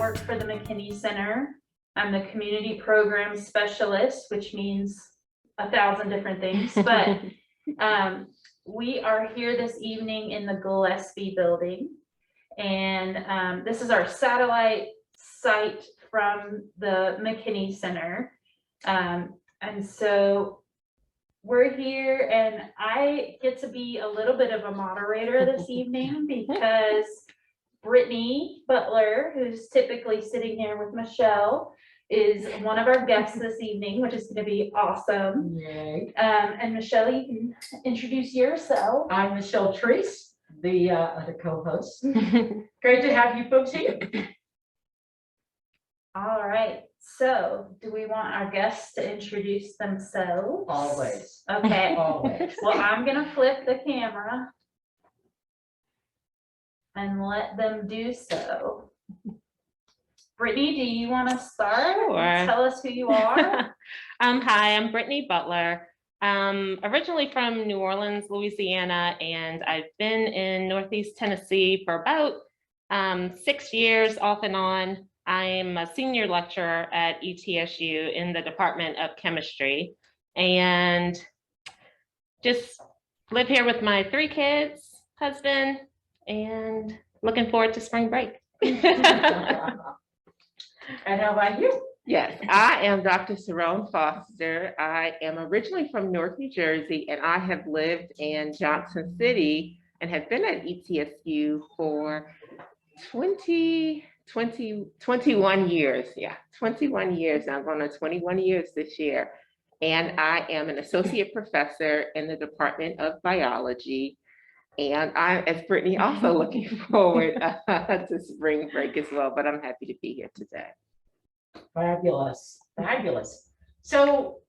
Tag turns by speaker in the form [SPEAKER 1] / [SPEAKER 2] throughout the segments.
[SPEAKER 1] work for the McKinney Center. I'm the community program specialist, which means 1,000 different things, but we are here this evening in the Gillespie building. And this is our satellite site from the McKinney Center. And so we're here, and I get to be a little bit of a moderator this evening because Brittany Butler, who's typically sitting here with Michelle, is one of our guests this evening, which is going to be awesome.
[SPEAKER 2] Yay.
[SPEAKER 1] And Michelle, you can introduce yourself.
[SPEAKER 2] I'm Michelle Treece, the other co-host. Great to have you folks here.
[SPEAKER 1] All right. So do we want our guests to introduce themselves?
[SPEAKER 2] Always.
[SPEAKER 1] Okay.
[SPEAKER 2] Always.
[SPEAKER 1] Well, I'm going to flip the camera and let them do so. Brittany, do you want to start?
[SPEAKER 3] Sure.
[SPEAKER 1] Tell us who you are.
[SPEAKER 3] Hi, I'm Brittany Butler. Originally from New Orleans, Louisiana, and I've been in Northeast Tennessee for about 6 years off and on. I'm a senior lecturer at ETSU in the Department of Chemistry, and just live here with my 3 kids, husband, and looking forward to spring break.
[SPEAKER 2] And how about you?
[SPEAKER 4] Yes, I am Dr. Cerrone Foster. I am originally from Newark, New Jersey, and I have lived in Johnson City and have been at ETSU for 21 years. Yeah, 21 years. I'm going on 21 years this year. And I am an associate professor in the Department of Biology. And I, as Brittany, also looking forward to spring break as well, but I'm happy to be here today.
[SPEAKER 2] Fabulous. Fabulous. So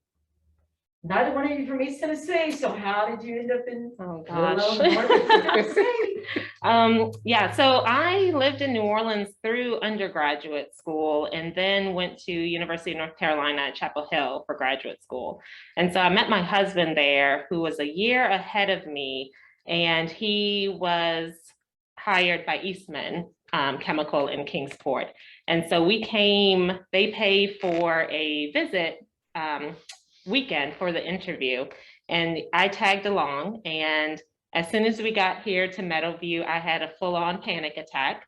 [SPEAKER 2] neither one of you from East Tennessee. So how did you end up in Northeast Tennessee?
[SPEAKER 3] Yeah, so I lived in New Orleans through undergraduate school and then went to University of North Carolina at Chapel Hill for graduate school. And so I met my husband there, who was a year ahead of me, and he was hired by Eastman Chemical in Kingsport. And so we came, they paid for a visit weekend for the interview, and I tagged along. And as soon as we got here to Meadowview, I had a full-on panic attack,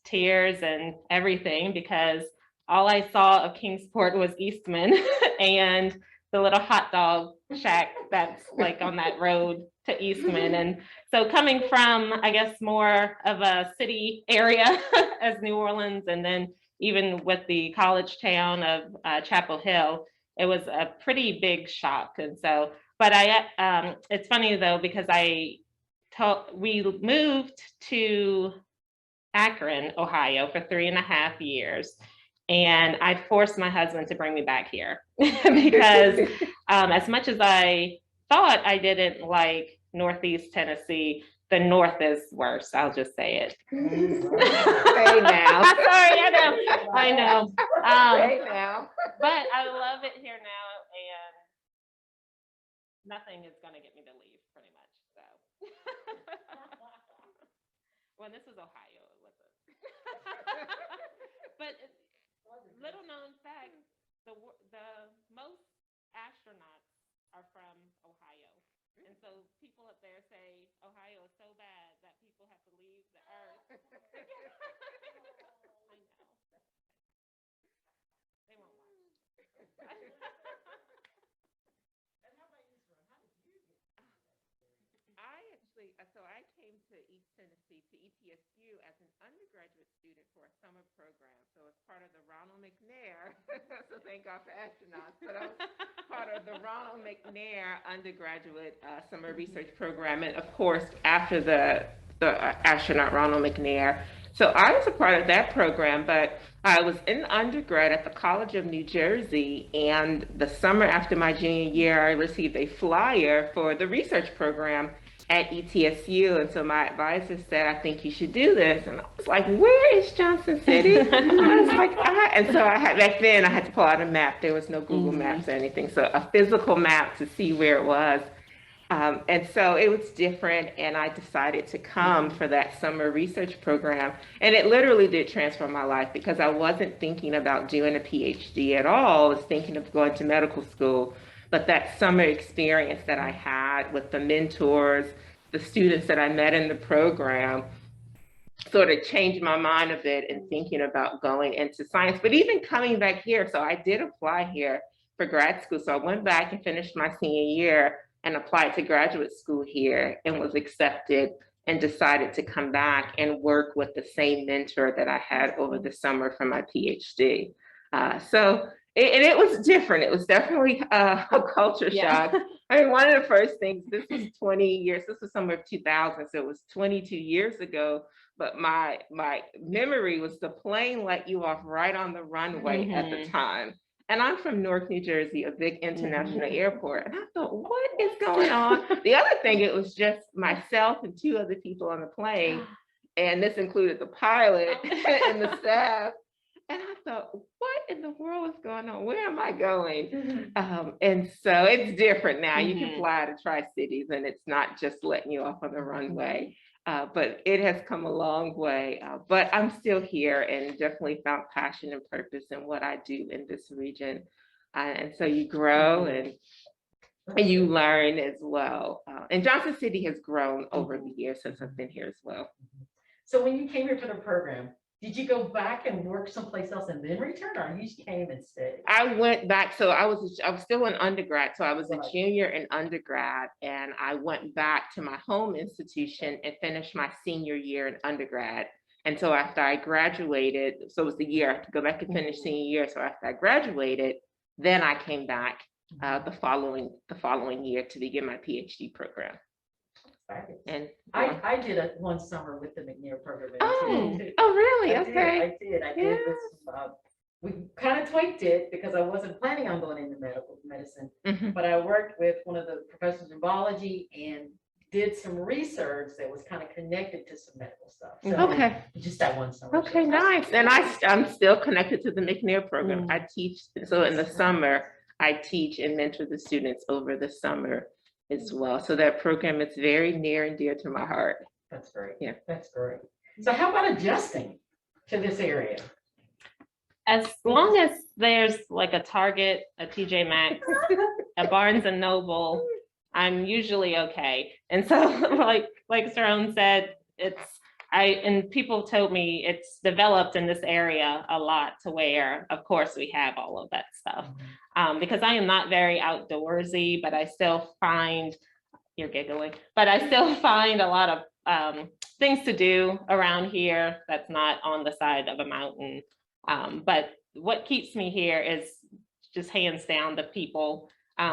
[SPEAKER 3] tears and everything, because all I saw of Kingsport was Eastman and the little hot dog shack that's like on that road to Eastman. And so coming from, I guess, more of a city area as New Orleans, and then even with the college town of Chapel Hill, it was a pretty big shock. And so, but it's funny though, because we moved to Akron, Ohio for 3.5 years. And I forced my husband to bring me back here because as much as I thought I didn't like Northeast Tennessee, the North is worse. I'll just say it.
[SPEAKER 4] Hey now.
[SPEAKER 3] Sorry, I know.
[SPEAKER 4] Hey now.
[SPEAKER 3] But I love it here now, and nothing is going to get me to leave, pretty much. So, well, this is Ohio, it wasn't. But little known fact: the most astronauts are from Ohio. And so people up there say Ohio is so bad that people have to leave the earth. I know. They won't watch.
[SPEAKER 2] And how about you, Cerrone? How did you get?
[SPEAKER 4] So I came to East Tennessee, to ETSU, as an undergraduate student for a summer program. So it's part of the Ronald McNair. So thank God for astronauts. But I was part of the Ronald McNair undergraduate summer research program, and of course after the astronaut Ronald McNair. So I was a part of that program, but I was in undergrad at the College of New Jersey, and the summer after my junior year, I received a flyer for the research program at ETSU, and so my advisor said, I think you should do this. And I was like, where is Johnson City? I was like, and so back then I had to pull out a map. There was no Google Maps or anything, so a physical map to see where it was. And so it was different, and I decided to come for that summer research program. And it literally did transform my life because I wasn't thinking about doing a PhD at all. I was thinking of going to medical school. But that summer experience that I had with the mentors, the students that I met in the program, sort of changed my mind a bit in thinking about going into science. But even coming back here, so I did apply here for grad school. So I went back and finished my senior year and applied to graduate school here and was accepted and decided to come back and work with the same mentor that I had over the summer for my PhD. So it was different. It was definitely a culture shock. I mean, one of the first things, this was 20 years, this was summer of 2000, so it was 22 years ago, but my memory was the plane let you off right on the runway at the time. And I'm from Newark, New Jersey, a big international airport. And I thought, what is going on? The other thing, it was just myself and two other people on the plane. And this included the pilot and the staff. And I thought, what in the world is going on? Where am I going? And so it's different now. You can fly to Tri-Cities and it's not just letting you off on the runway. But it has come a long way, but I'm still here and definitely found passion and purpose in what I do in this region. And so you grow and you learn as well. And Johnson City has grown over the years since I've been here as well.
[SPEAKER 2] So when you came here for the program, did you go back and work someplace else and then return, or you just came and stayed?
[SPEAKER 4] I went back, so I was still an undergrad, so I was a junior in undergrad, and I went back to my home institution and finished my senior year in undergrad. And so after I graduated, so it was the year I had to go back and finish senior year. So after I graduated, then I came back the following year to begin my PhD program. And
[SPEAKER 2] I did it one summer with the McNair program.
[SPEAKER 4] Oh really?
[SPEAKER 2] I did this. We kind of tweaked it because I wasn't planning on going into medicine, but I worked with one of the professors in biology and did some research that was kind of connected to some medical stuff. So just that one summer.
[SPEAKER 4] Okay, nice. And I'm still connected to the McNair program. I teach, so in the summer, I teach and mentor the students over the summer as well. So that program is very near and dear to my heart.
[SPEAKER 2] That's great.
[SPEAKER 4] Yeah.
[SPEAKER 2] That's great. So how about adjusting to this area?
[SPEAKER 3] As long as there's like a Target, a TJ Maxx, a Barnes and Noble, I'm usually okay. And so like Cerrone said, and people told me it's developed in this area a lot to where, of course, we have all of that stuff. Because I am not very outdoorsy, but I still find, you're giggling, but I still find a lot of things to do around here that's not on the side of a mountain. But what keeps me here is just hands down the people.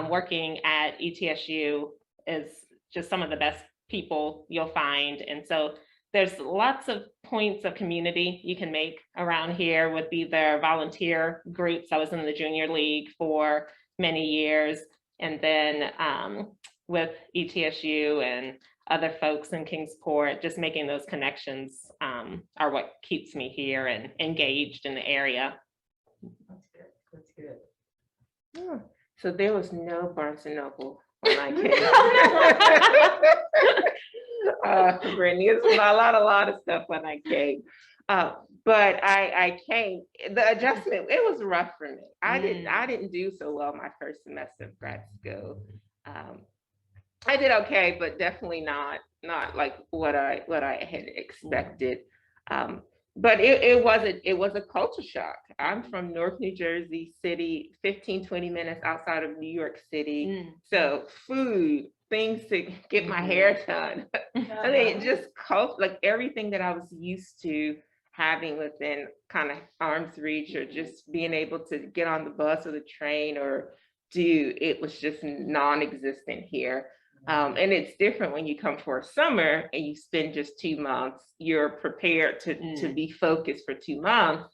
[SPEAKER 3] Working at ETSU is just some of the best people you'll find. And so there's lots of points of community you can make around here with either volunteer groups. I was in the junior league for many years. And then with ETSU and other folks in Kingsport, just making those connections are what keeps me here and engaged in the area.
[SPEAKER 2] That's good. That's good.
[SPEAKER 4] Yeah. So there was no Barnes and Noble when I came. Brittany, it's a lot of stuff when I came. But I came, the adjustment, it was rough for me. I didn't do so well my first semester of grad school. I did okay, but definitely not like what I had expected. But it was a culture shock. I'm from North New Jersey City, 15-20 minutes outside of New York City. So food, things to get my hair done. I mean, just like everything that I was used to having within kind of arm's reach, or just being able to get on the bus or the train or it was just non-existent here. And it's different when you come for a summer and you spend just 2 months, you're prepared to be focused for 2 months.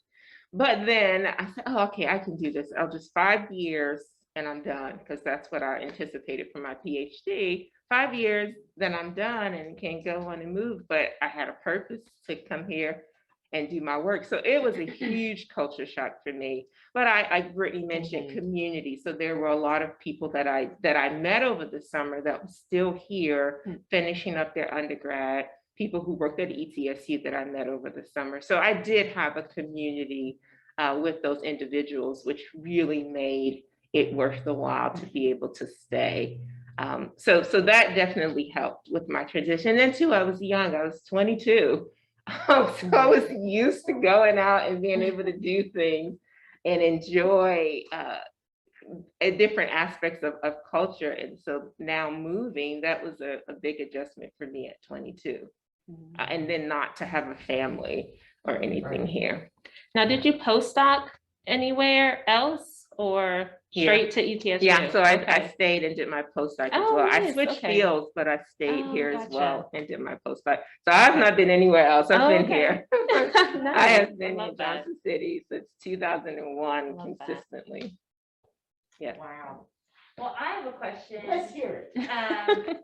[SPEAKER 4] But then I said, oh, okay, I can do this. I'll just 5 years and I'm done, because that's what I anticipated for my PhD. 5 years, then I'm done and can go on and move. But I had a purpose to come here and do my work. So it was a huge culture shock for me. But I Brittany mentioned community. So there were a lot of people that I met over the summer that were still here finishing up their undergrad, people who worked at ETSU that I met over the summer. So I did have a community with those individuals, which really made it worth the while to be able to stay. So that definitely helped with my transition. And too, I was young, I was 22. So I was used to going out and being able to do things and enjoy different aspects of culture. And so now moving, that was a big adjustment for me at 22. And then not to have a family or anything here.
[SPEAKER 3] Now, did you postdoc anywhere else or straight to ETSU?
[SPEAKER 4] Yeah, so I stayed and did my postdoc as well.
[SPEAKER 3] Nice.
[SPEAKER 4] I switched fields, but I stayed here as
[SPEAKER 3] Gotcha.
[SPEAKER 4] well and did my postdoc. So I've not been anywhere else. I've been here. I have been in Johnson City since 2001 consistently. Yeah.
[SPEAKER 2] Wow.
[SPEAKER 1] Well, I have a question.
[SPEAKER 2] Let's hear it.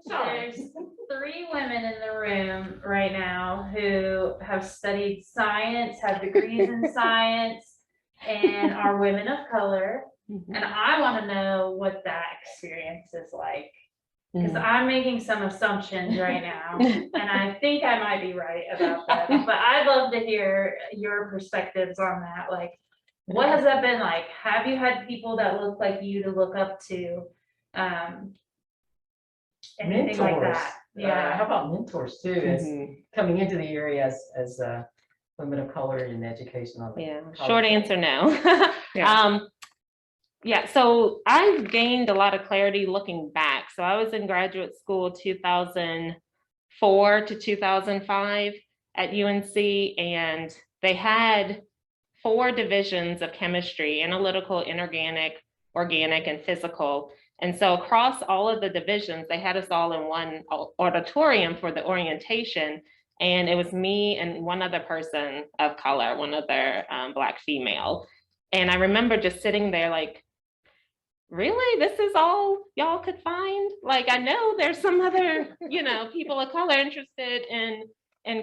[SPEAKER 1] There's 3 women in the room right now who have studied science, have degrees in science, and are women of color. And I want to know what that experience is like, because I'm making some assumptions right now, and I think I might be right about that. But I'd love to hear your perspectives on that. Like, what has that been like? Have you had people that look like you to look up to? Anything like that? Yeah.
[SPEAKER 2] How about mentors too, as coming into the area as women of color in education?
[SPEAKER 3] Short answer, no. Yeah, so I've gained a lot of clarity looking back. So I was in graduate school 2004 to 2005 at UNC, and they had 4 divisions of chemistry: analytical, inorganic, organic, and physical. And so across all of the divisions, they had us all in one auditorium for the orientation. And it was me and one other person of color, one other Black female. And I remember just sitting there like, really, this is all y'all could find? Like, I know there's some other, people of color interested in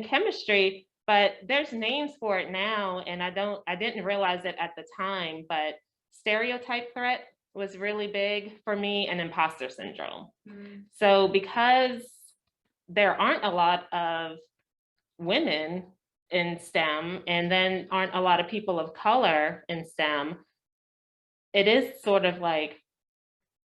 [SPEAKER 3] chemistry, but there's names for it now. And I didn't realize it at the time, but stereotype threat was really big for me, and imposter syndrome. So because there aren't a lot of women in STEM, and then aren't a lot of people of color in STEM, it is sort of like,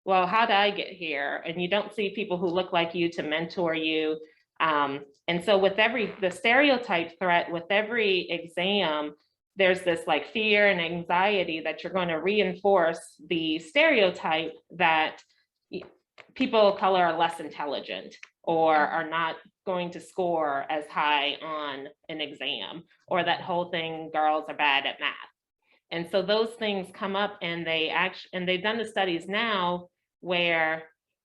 [SPEAKER 3] well, how did I get here? And you don't see people who look like you to mentor you. And so with the stereotype threat, with every exam, there's this like fear and anxiety that you're going to reinforce the stereotype that people of color are less intelligent or are not going to score as high on an exam, or that whole thing, girls are bad at math. And so those things come up, and they've done the studies now where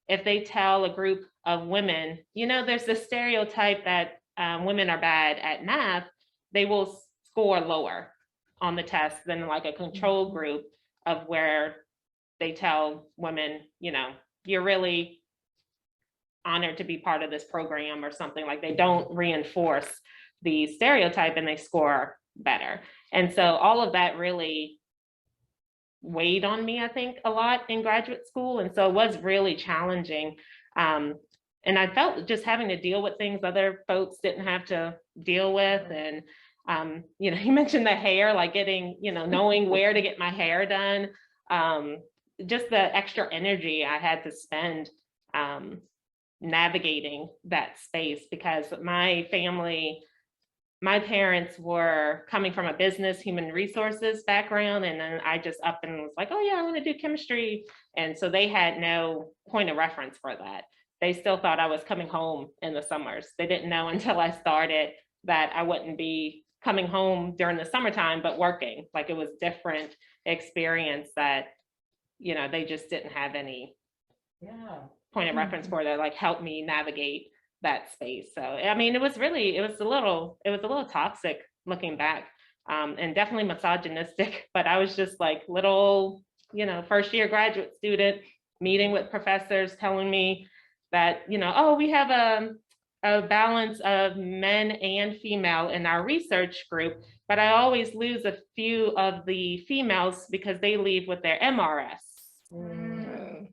[SPEAKER 3] if they tell a group of women, there's this stereotype that women are bad at math, they will score lower on the test than like a control group of where they tell women, you're really honored to be part of this program or something. Like, they don't reinforce the stereotype and they score better. And so all of that really weighed on me, I think, a lot in graduate school. And so it was really challenging. And I felt just having to deal with things other folks didn't have to deal with. And, you mentioned the hair, like getting, knowing where to get my hair done. Just the extra energy I had to spend navigating that space, because my parents were coming from a business human resources background, and then I just up and was like, oh yeah, I want to do chemistry. And so they had no point of reference for that. They still thought I was coming home in the summers. They didn't know until I started that I wouldn't be coming home during the summertime, but working. Like, it was different experience that, they just didn't have any point of reference for that, like, helped me navigate that space. So I mean, it was a little toxic looking back, and definitely misogynistic, but I was just like little, first year graduate student meeting with professors telling me that, oh, we have a a balance of men and female in our research group, but I always lose a few of the females because they leave with their MRS.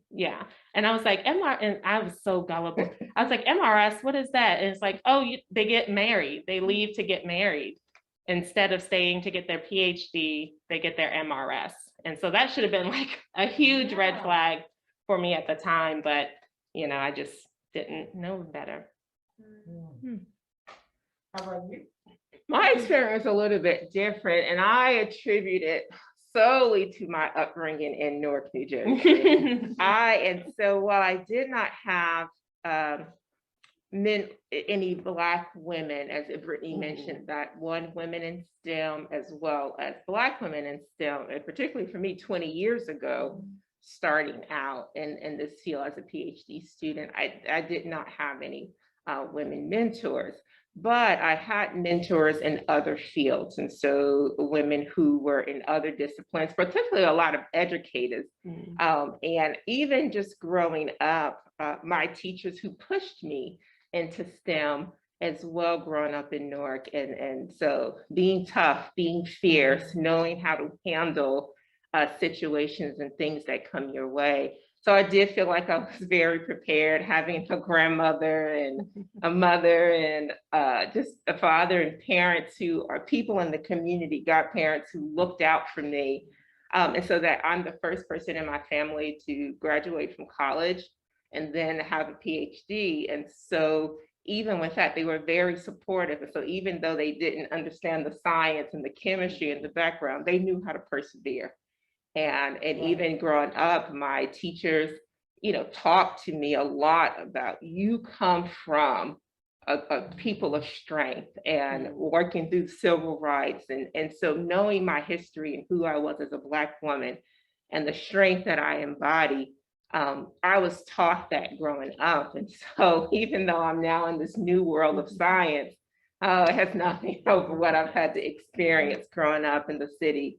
[SPEAKER 3] Yeah. And I was like, and I was so gullible. I was like, MRS, what is that? And it's like, oh, they get married. They leave to get married. Instead of staying to get their PhD, they get their MRS. And so that should have been like a huge red flag for me at the time, but I just didn't know better.
[SPEAKER 2] How about you?
[SPEAKER 4] My experience a little bit different, and I attribute it solely to my upbringing in Newark, New Jersey. And so while I did not have any Black women, as Brittany mentioned, that women in STEM as well as Black women in STEM, and particularly for me 20 years ago, starting out in this field as a PhD student, I did not have any women mentors. But I had mentors in other fields. And so women who were in other disciplines, particularly a lot of educators. And even just growing up, my teachers who pushed me into STEM as well, growing up in Newark. And so being tough, being fierce, knowing how to handle situations and things that come your way. So I did feel like I was very prepared, having a grandmother and a mother and just a father and parents who are people in the community, godparents who looked out for me. And so that I'm the first person in my family to graduate from college and then have a PhD. And so even with that, they were very supportive. And so even though they didn't understand the science and the chemistry and the background, they knew how to persevere. And even growing up, my teachers, talked to me a lot about you come from a people of strength and working through civil rights. And so knowing my history and who I was as a Black woman and the strength that I embody, I was taught that growing up. And so even though I'm now in this new world of science, it has nothing over what I've had to experience growing up in the city.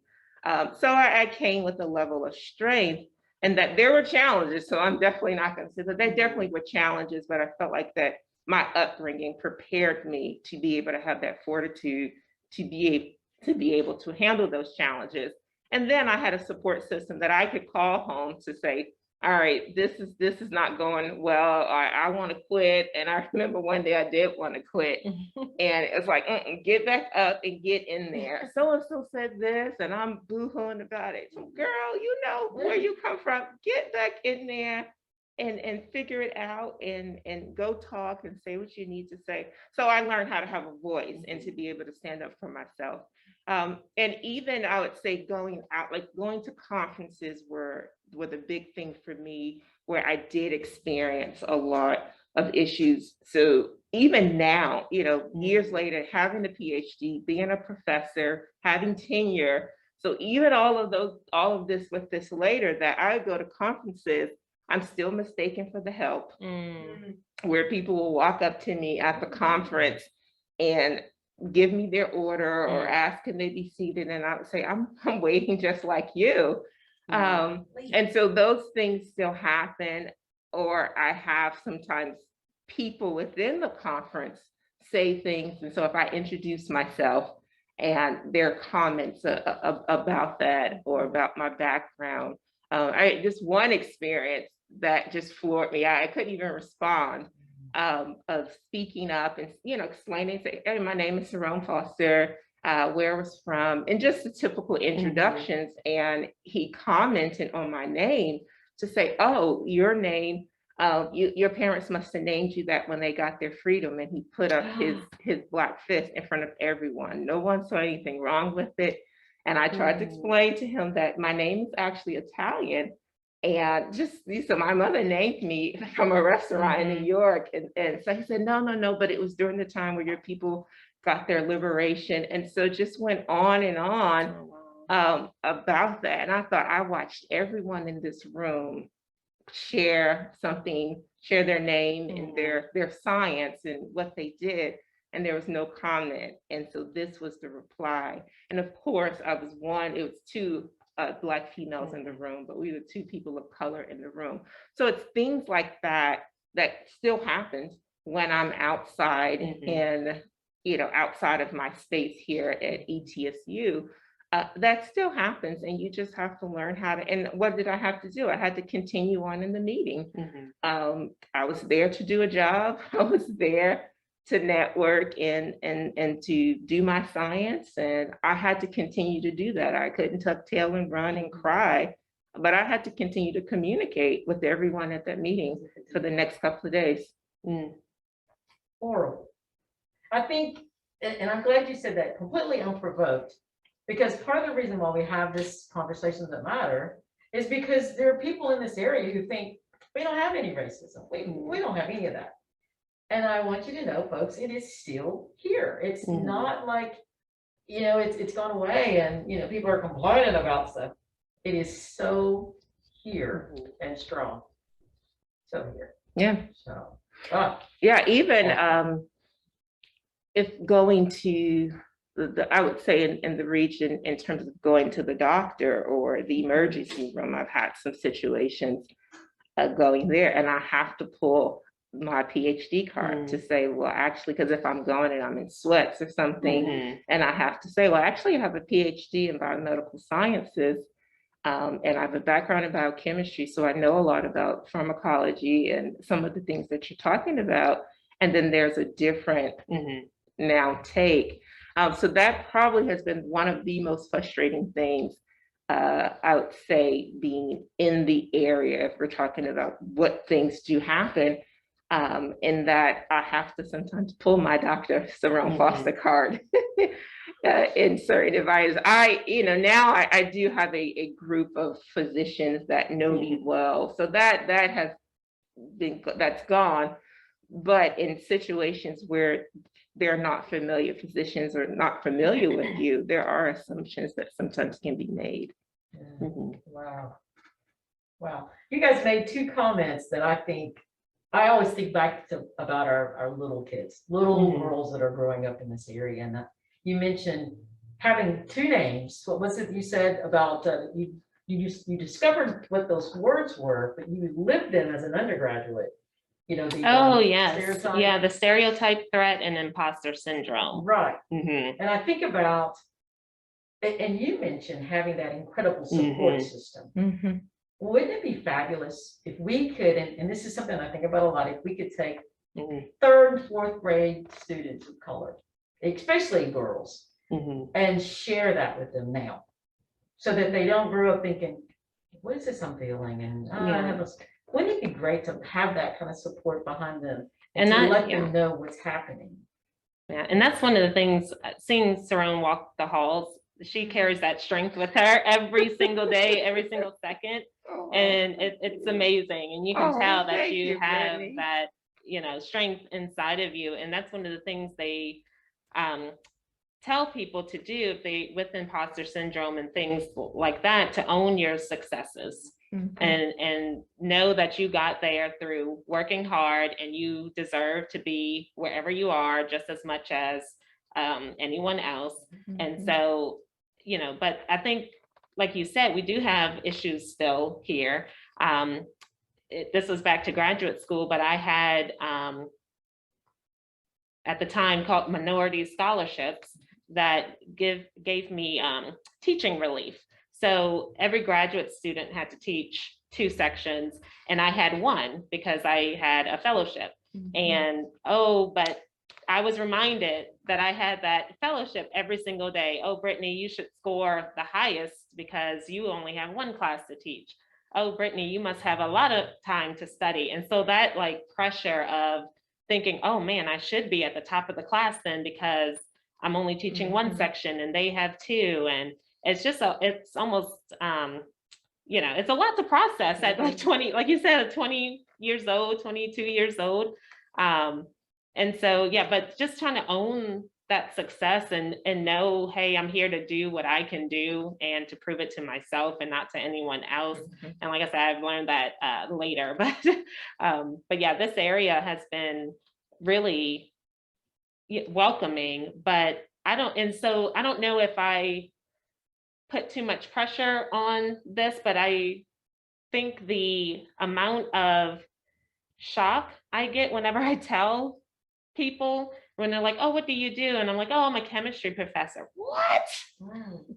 [SPEAKER 4] So I came with a level of strength, and that there were challenges. So I'm definitely not going to say that there definitely were challenges, but I felt like that my upbringing prepared me to be able to have that fortitude to be able to handle those challenges. And then I had a support system that I could call home to say, all right, this is not going well, or I want to quit. And I remember one day I did want to quit. And it's like, get back up and get in there. So-and-so said this, and I'm boo-hooing about it. So, girl, you know where you come from. Get back in there and figure it out and go talk and say what you need to say. So I learned how to have a voice and to be able to stand up for myself. And even I would say going out, like going to conferences were the big thing for me, where I did experience a lot of issues. So even now, years later, having a PhD, being a professor, having tenure. So even all of this with this later, that I go to conferences, I'm still mistaken for the help, where people will walk up to me at the conference and give me their order or ask, can they be seated? And I would say, I'm waiting just like you. And so those things still happen, or I have sometimes people within the conference say things. And so if I introduce myself and their comments about that or about my background, just one experience that just floored me. I couldn't even respond, of speaking up and explaining, say, hey, my name is Cerrone Foster, where I was from, and just the typical introductions. And he commented on my name to say, oh, your name, your parents must have named you that when they got their freedom. And he put up his Black fist in front of everyone. No one saw anything wrong with it. And I tried to explain to him that my name is actually Italian. And so my mother named me from a restaurant in New York. And so he said, no, but it was during the time where your people got their liberation. And so just went on and on about that. And I thought, I watched everyone in this room share their name and their science and what they did. And there was no comment. And so this was the reply. And of course, it was two Black females in the room, but we were two people of color in the room. So it's things like that still happens
[SPEAKER 3] when I'm outside and, outside of my space here at ETSU, that still happens, and you just have to learn how to, and what did I have to do? I had to continue on in the meeting. I was there to do a job. I was there to network and to do my science, and I had to continue to do that. I couldn't tuck tail and run and cry, but I had to continue to communicate with everyone at that meeting for the next couple of days.
[SPEAKER 2] Horrible. I think, and I'm glad you said that, completely unprovoked, because part of the reason why we have this conversations that matter is because there are people in this area who think we don't have any racism. We don't have any of that. And I want you to know, folks, it is still here. It's not like, it's gone away and, people are complaining about stuff. It is so here and strong. So here.
[SPEAKER 3] Yeah.
[SPEAKER 2] So,
[SPEAKER 3] yeah, even if going to I would say in the region, in terms of going to the doctor or the emergency room, I've had some situations going there, and I have to pull my PhD card to say, well, actually, because if I'm going and I'm in sweats or something, and I have to say, well, actually, I have a PhD in biomedical sciences, and I have a background in biochemistry, so I know a lot about pharmacology and some of the things that you're talking about. And then there's a different now take. So that probably has been one of the most frustrating things, I would say, being in the area, if we're talking about what things do happen, in that I have to sometimes pull my Dr. Cerrone Foster card in certain environments. Now I do have a group of physicians that know me well, so that's gone. But in situations where they're not familiar, physicians are not familiar with you, there are assumptions that sometimes can be made.
[SPEAKER 2] Wow. You guys made two comments that I always think back to about our little kids, little girls that are growing up in this area. And you mentioned having two names. What was it you said about you discovered what those words were, but you lived them as an undergraduate.
[SPEAKER 3] Yes.
[SPEAKER 2] Stereotype.
[SPEAKER 3] Yeah, the stereotype, threat, and imposter syndrome.
[SPEAKER 2] Right. And I think about, and you mentioned having that incredible support system. Wouldn't it be fabulous if we could, and this is something I think about a lot, if we could take third and fourth grade students of color, especially girls, and share that with them now, so that they don't grow up thinking, what is this I'm feeling? And wouldn't it be great to have that kind of support behind them and to let them know what's happening?
[SPEAKER 3] Yeah, and that's one of the things, seeing Cerrone walk the halls, she carries that strength with her every single day, every single second. And it's amazing. And you can tell that you have Brittany. That, strength inside of you. And that's one of the things they tell people to do if they, with imposter syndrome and things like that, to own your successes. And know that you got there through working hard, and you deserve to be wherever you are just as much as anyone else. And so, but I think, like you said, we do have issues still here. This was back to graduate school, but I had at the time called minority scholarships that gave me teaching relief. So every graduate student had to teach 2 sections, and I had 1 because I had a fellowship. And but I was reminded that I had that fellowship every single day. Oh, Brittany, you should score the highest because you only have 1 class to teach. Oh, Brittany, you must have a lot of time to study. And so that pressure of thinking, oh man, I should be at the top of the class then because I'm only teaching 1 section and they have 2. And it's just, it's almost, it's a lot to process at 20, like you said, 20 years old, 22 years old. And so, but just trying to own that success and know, hey, I'm here to do what I can do and to prove it to myself and not to anyone else. And like I said, I've learned that later, but yeah, this area has been really welcoming, but I don't know if I put too much pressure on this, but I think the amount of shock I get whenever I tell people when they're like, oh, what do you do? And I'm like, oh, I'm a chemistry professor. What?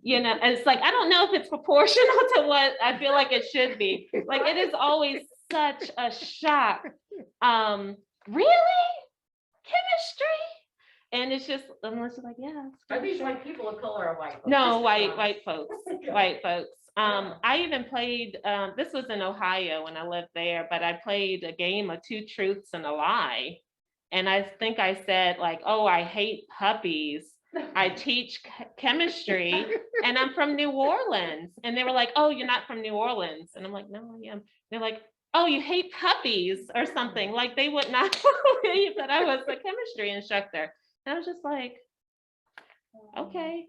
[SPEAKER 3] You know, and it's like, I don't know if it's proportional to what I feel like it should be. Like, it is always such a shock. Really? Chemistry? And it's just, I'm just like, yeah.
[SPEAKER 2] Are these like people of color or white folks?
[SPEAKER 3] No,
[SPEAKER 2] Just
[SPEAKER 3] white folks, white folks. I even played, this was in Ohio when I lived there, but I played a game of 2 truths and a lie. And I think I said like, oh, I hate puppies. I teach chemistry and I'm from New Orleans. And they were like, oh, you're not from New Orleans. And I'm like, no, I am. They're like, oh, you hate puppies or something. Like they would not believe that I was a chemistry instructor. And I was just like, okay.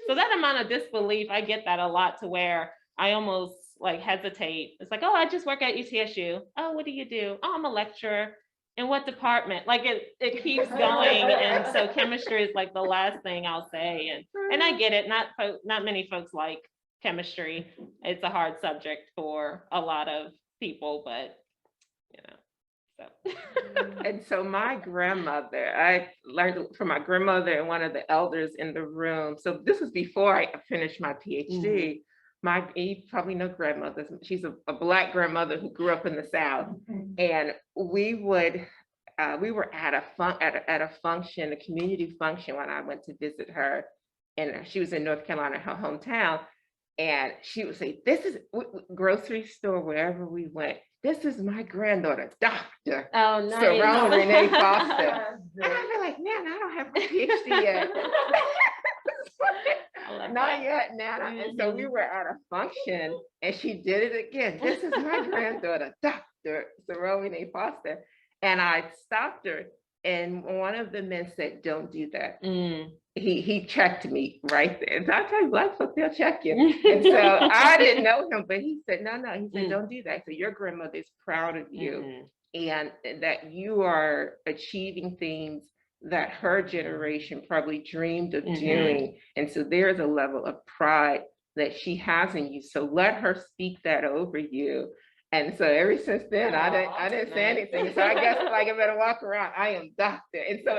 [SPEAKER 3] So that amount of disbelief, I get that a lot to where I almost like hesitate. It's like, oh, I just work at ETSU. Oh, what do you do? Oh, I'm a lecturer. In what department? Like it keeps going. And so chemistry is like the last thing I'll say. And I get it. Not many folks like chemistry. It's a hard subject for a lot of people, but you know. So.
[SPEAKER 4] And so my grandmother, I learned from my grandmother and one of the elders in the room. So this was before I finished my PhD. You probably know grandmother. She's a Black grandmother who grew up in the South, and we were at a function, a community function when I went to visit her, and she was in North Carolina, her hometown, and she would say, "This is grocery store wherever we went. This is my granddaughter, Dr.
[SPEAKER 3] Oh, nice.
[SPEAKER 4] Cerrone Foster." And I'd be like, man, I don't have my PhD yet. Not yet, Nana. And so we were at a function and she did it again. This is my granddaughter, Dr. Cerrone Foster. And I stopped her and one of the men said, don't do that. He checked me right there. And so I tell you, Black folks, they'll check you. And so I didn't know him, but he said, no. He said, don't do that. So your grandmother is proud of you and that you are achieving things that her generation probably dreamed of doing. And so there's a level of pride that she has in you. So let her speak that over you. And so ever since then, I didn't say anything. So I guess like I better walk around, I am Doctor. And so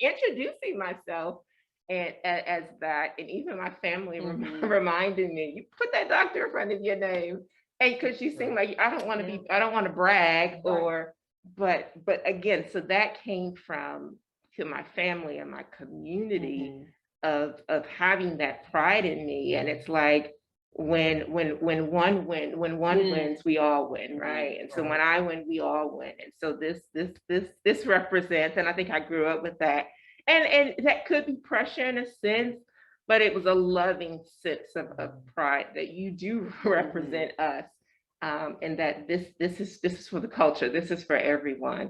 [SPEAKER 4] introducing myself and as that, and even my family reminding me, you put that doctor in front of your name. And because you seem like I don't want to brag but again, so that came from to my family and my community of having that pride in me. And it's like when one wins, we all win, right? And so when I win, we all win. And so this represents, and I think I grew up with that. And that could be pressure in a sense, but it was a loving sense of pride that you do represent us. And that this is for the culture, this is for everyone.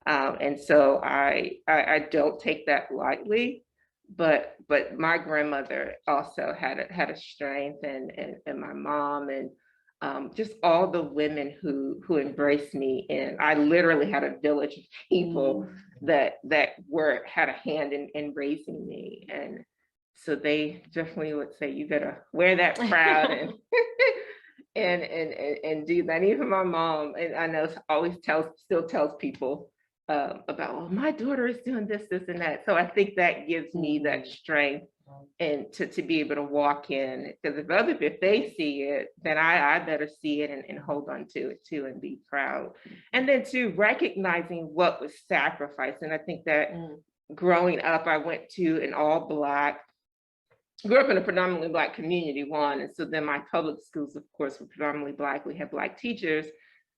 [SPEAKER 4] And so I don't take that lightly, but my grandmother also had a strength, and my mom, and just all the women who embraced me. And I literally had a village of people that had a hand in raising me. And so they definitely would say, you better wear that proud and and do that. Even my mom, and I know still tells people about, oh, my daughter is doing this, and that. So I think that gives me that strength and to be able to walk in, because if they see it, then I better see it and hold on to it too and be proud. And then too, recognizing what was sacrificed. And I think that growing up, I went to an grew up in a predominantly Black community, and so then my public schools, of course, were predominantly Black. We had Black teachers.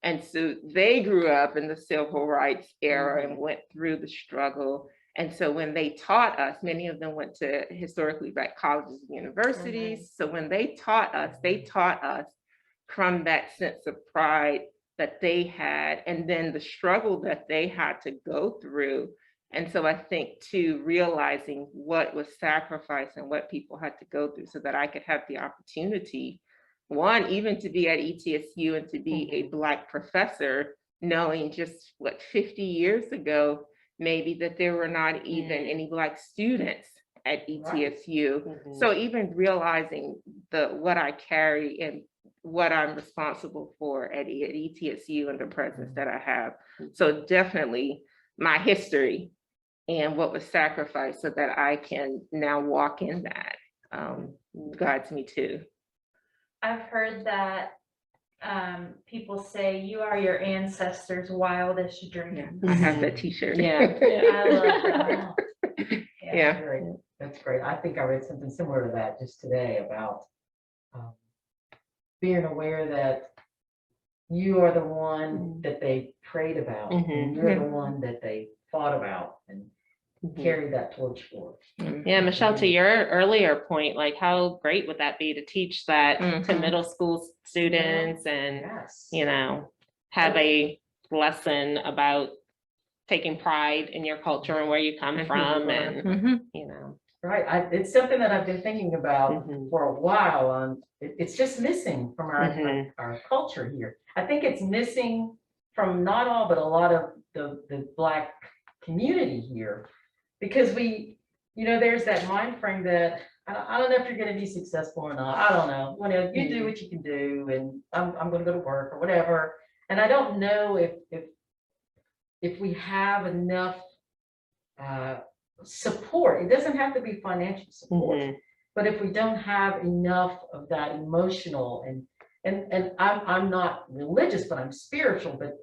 [SPEAKER 4] And so they grew up in the civil rights era and went through the struggle. And so when they taught us, many of them went to historically Black colleges and universities. So when they taught us from that sense of pride that they had, and then the struggle that they had to go through. And so I think too, realizing what was sacrificed and what people had to go through so that I could have the opportunity, one, even to be at ETSU and to be a Black professor, knowing just 50 years ago, maybe that there were not even any Black students at ETSU. So even realizing what I carry and what I'm responsible for at ETSU and the presence that I have. So definitely my history and what was sacrificed so that I can now walk in that guides me too.
[SPEAKER 1] I've heard that people say you are your ancestors' wildest dream.
[SPEAKER 4] I have that t-shirt.
[SPEAKER 3] Yeah.
[SPEAKER 1] I love that.
[SPEAKER 4] Yeah.
[SPEAKER 2] Great. That's great. I think I read something similar to that just today about being aware that you are the one that they prayed about, and you're the one that they thought about and carried that torch for.
[SPEAKER 3] Yeah, Michelle, to your earlier point, like how great would that be to teach that to middle school students and,
[SPEAKER 2] Yes.
[SPEAKER 3] you know, have a lesson about taking pride in your culture and where you come from and, you know.
[SPEAKER 2] Right. It's something that I've been thinking about for a while. It's just missing from our culture here. I think it's missing from not all, but a lot of the Black community here, because we, you know, there's that mind frame that I don't know if you're going to be successful or not. I don't know. Whenever you do what you can do, and I'm going to go to work or whatever. And I don't know if we have enough support. It doesn't have to be financial support, but if we don't have enough of that emotional and I'm not religious, but I'm spiritual, but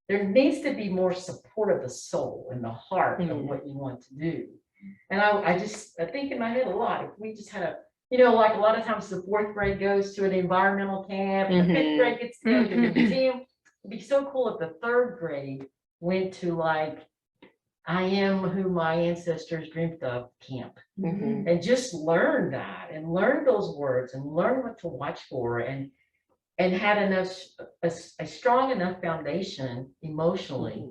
[SPEAKER 2] there needs to be more support of the soul and the heart of what you want to do. And I think in my head a lot, if we just had a, you know, like a lot of times the 4th grade goes to an environmental camp and the 5th grade gets to go to the museum. It'd be so cool if the 3rd grade went to like, I am who my ancestors dreamed of camp, and just learn that and learn those words and learn what to watch for and had a strong enough foundation emotionally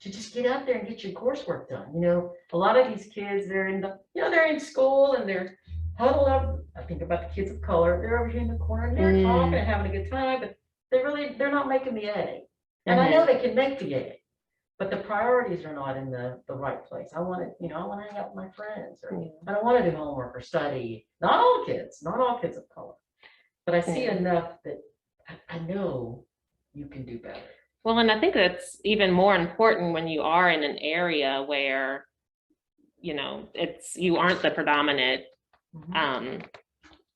[SPEAKER 2] to just get out there and get your coursework done. You know, a lot of these kids, they're in school and they're huddled up. I think about the kids of color. They're over here in the corner and they're talking and having a good time, but they're not making the A. And I know they can make the A, but the priorities are not in the right place. I want to hang out with my friends, or I don't want to do homework or study. Not all kids of color, but I see enough that I know you can do better.
[SPEAKER 3] Well, and I think that's even more important when you are in an area where, you know, you aren't the predominant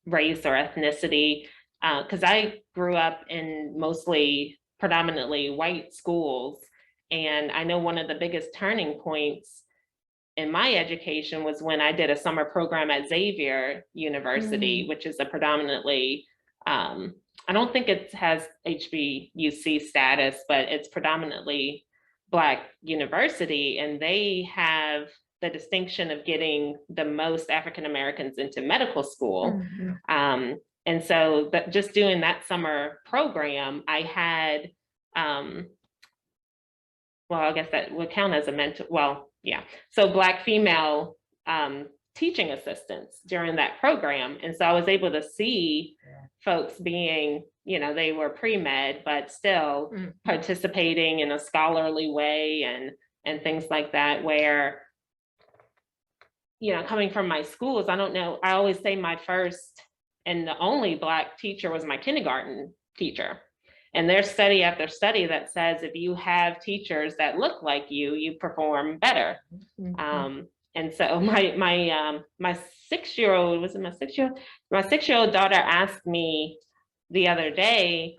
[SPEAKER 3] race or ethnicity. Because I grew up in mostly predominantly white schools. And I know one of the biggest turning points in my education was when I did a summer program at Xavier University, which is a predominantly, I don't think it has HBUC status, but it's predominantly Black university. And they have the distinction of getting the most African Americans into medical school. And so just doing that summer program, I had, well, I guess that would count as a mentor. Well, yeah. So Black female teaching assistants during that program. And so I was able to see folks being, you know, they were pre-med, but still participating in a scholarly way and things like that, where, you know, coming from my schools, I don't know, I always say my first and the only Black teacher was my kindergarten teacher. And there's study after study that says if you have teachers that look like you, you perform better. And so my 6-year-old, was it my 6-year-old? My 6-year-old daughter asked me the other day,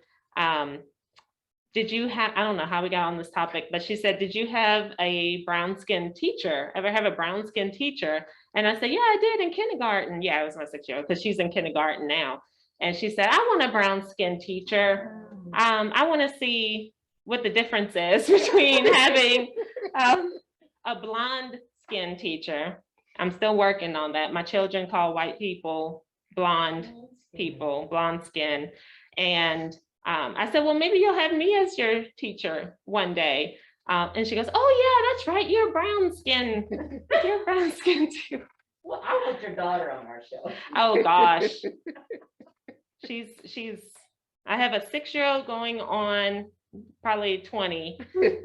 [SPEAKER 3] did you have, I don't know how we got on this topic, but she said, did you have a brown skinned teacher? Ever have a brown skinned teacher? And I said, yeah, I did in kindergarten. Yeah, it was my 6-year-old because she's in kindergarten now. And she said, I want a brown skinned teacher. I want to see what the difference is between having a blonde skin teacher. I'm still working on that. My children call white people blonde people, blonde skin. And I said, well, maybe you'll have me as your teacher one day. And she goes, oh yeah, that's right. You're brown skin. You're brown skin too.
[SPEAKER 2] Well, I'll put your daughter on our show.
[SPEAKER 3] Oh gosh. I have a 6-year-old going on probably 20,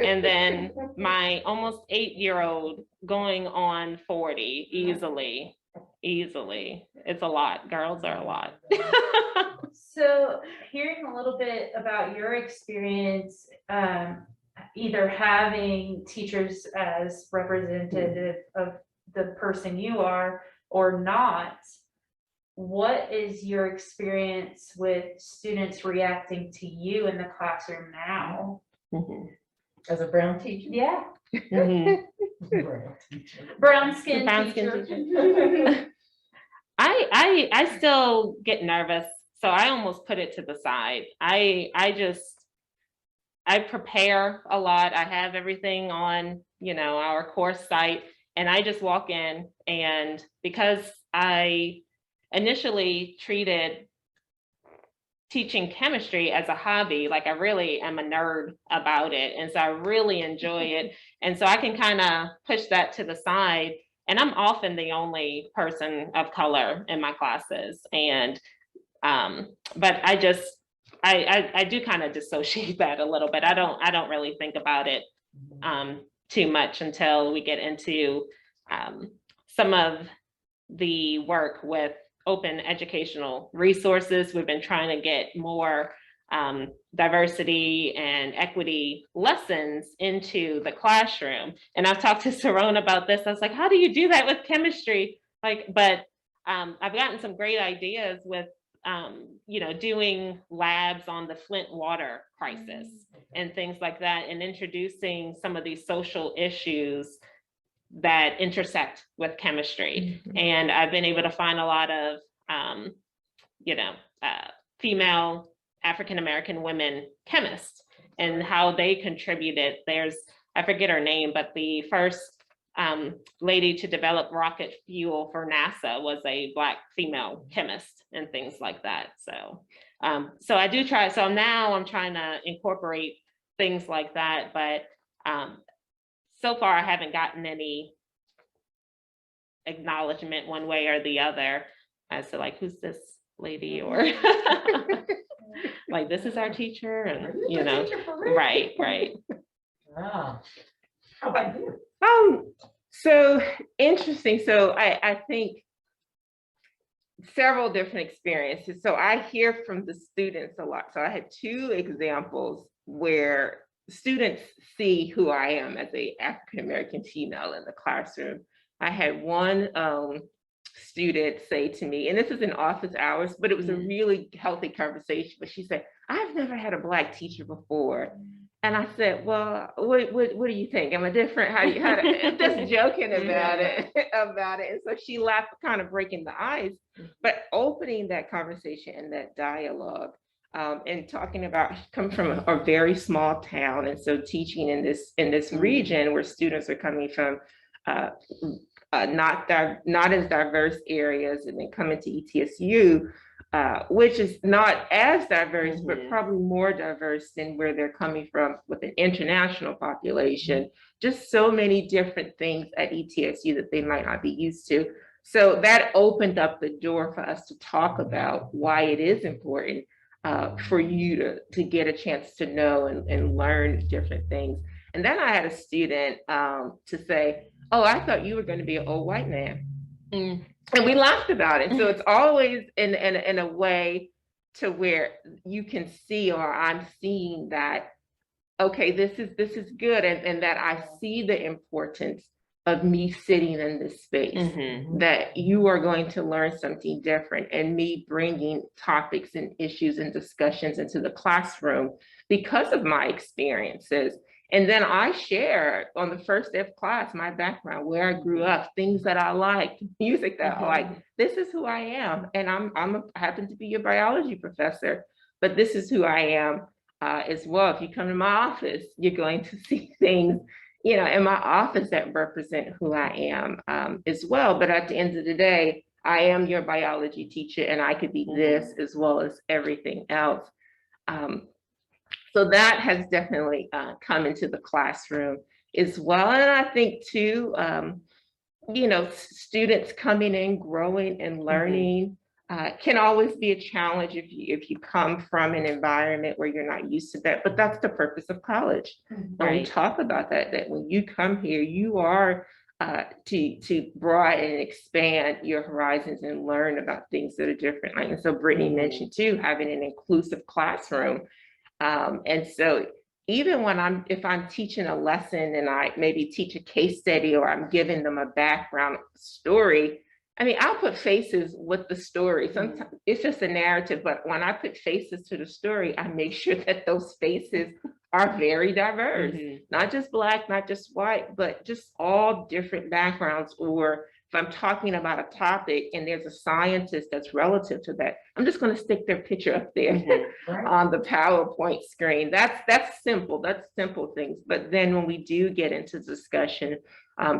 [SPEAKER 3] and then my almost 8-year-old going on 40 easily. It's a lot. Girls are a lot.
[SPEAKER 1] So hearing a little bit about your experience, either having teachers as representative of the person you are or not, what is your experience with students reacting to you in the classroom now?
[SPEAKER 2] As a brown teacher?
[SPEAKER 1] Yeah,
[SPEAKER 3] Mhm.
[SPEAKER 2] Brown teacher.
[SPEAKER 1] brown skin
[SPEAKER 3] Brown skin
[SPEAKER 1] teacher.
[SPEAKER 3] I still get nervous, so I almost put it to the side. I prepare a lot. I have everything on, our course site, and I just walk in, and because I initially treated teaching chemistry as a hobby, like I really am a nerd about it. And so I really enjoy it. And so I can kind of push that to the side. And I'm often the only person of color in my classes. And, but I do kind of dissociate that a little bit. I don't really think about it too much until we get into some of the work with open educational resources. We've been trying to get more diversity and equity lessons into the classroom. And I've talked to Cerrone about this. I was like, how do you do that with chemistry? But I've gotten some great ideas with, doing labs on the Flint water crisis and things like that, and introducing some of these social issues that intersect with chemistry. And I've been able to find a lot of, female African-American women chemists and how they contributed. I forget her name, but the first lady to develop rocket fuel for NASA was a Black female chemist and things like that. So I do try. So now I'm trying to incorporate things like that, but so far I haven't gotten any acknowledgement one way or the other as to like, who's this lady, or like, this is our teacher, and right.
[SPEAKER 2] Ah. How about you?
[SPEAKER 4] So interesting. So I think several different experiences. So I hear from the students a lot. So I had two examples where students see who I am as a African-American female in the classroom. I had one student say to me, and this is in office hours, but it was a really healthy conversation, but she said, I've never had a Black teacher before. And I said, well, what do you think? Am I different? How just joking about it. And so she laughed, kind of breaking the ice, but opening that conversation and that dialogue, and talking about coming from a very small town. And so teaching in this region where students are coming from not as diverse areas, and then coming to ETSU, which is not as diverse, but probably more diverse than where they're coming from with an international population. Just so many different things at ETSU that they might not be used to. So that opened up the door for us to talk about why it is important for you to get a chance to know and learn different things. And then I had a student to say, oh, I thought you were going to be an old white man. And we laughed about it. So it's always in a way to where you can see, or I'm seeing that, okay, this is good. And that I see the importance of me sitting in this space, that you are going to learn something different, and me bringing topics and issues and discussions into the classroom because of my experiences. And then I share on the first day of class, my background, where I grew up, things that I liked, music that I like. This is who I am. And I happen to be your biology professor, but this is who I am as well. If you come to my office, you're going to see things, in my office that represent who I am as well. But at the end of the day, I am your biology teacher, and I could be this as well as everything else. So that has definitely come into the classroom as well. And I think too, students coming in, growing and learning can always be a challenge if you come from an environment where you're not used to that. But that's the purpose of college. And we talk about that when you come here, you are to broaden and expand your horizons and learn about things that are different. Like, and so Brittany mentioned too, having an inclusive classroom. And so even when if I'm teaching a lesson and I maybe teach a case study or I'm giving them a background story, I mean, I'll put faces with the story. Sometimes it's just a narrative, but when I put faces to the story, I make sure that those faces are very diverse, not just Black, not just white, but just all different backgrounds. Or if I'm talking about a topic and there's a scientist that's relative to that, I'm just going to stick their picture up there on the PowerPoint screen. That's simple. That's simple things. But then when we do get into discussion,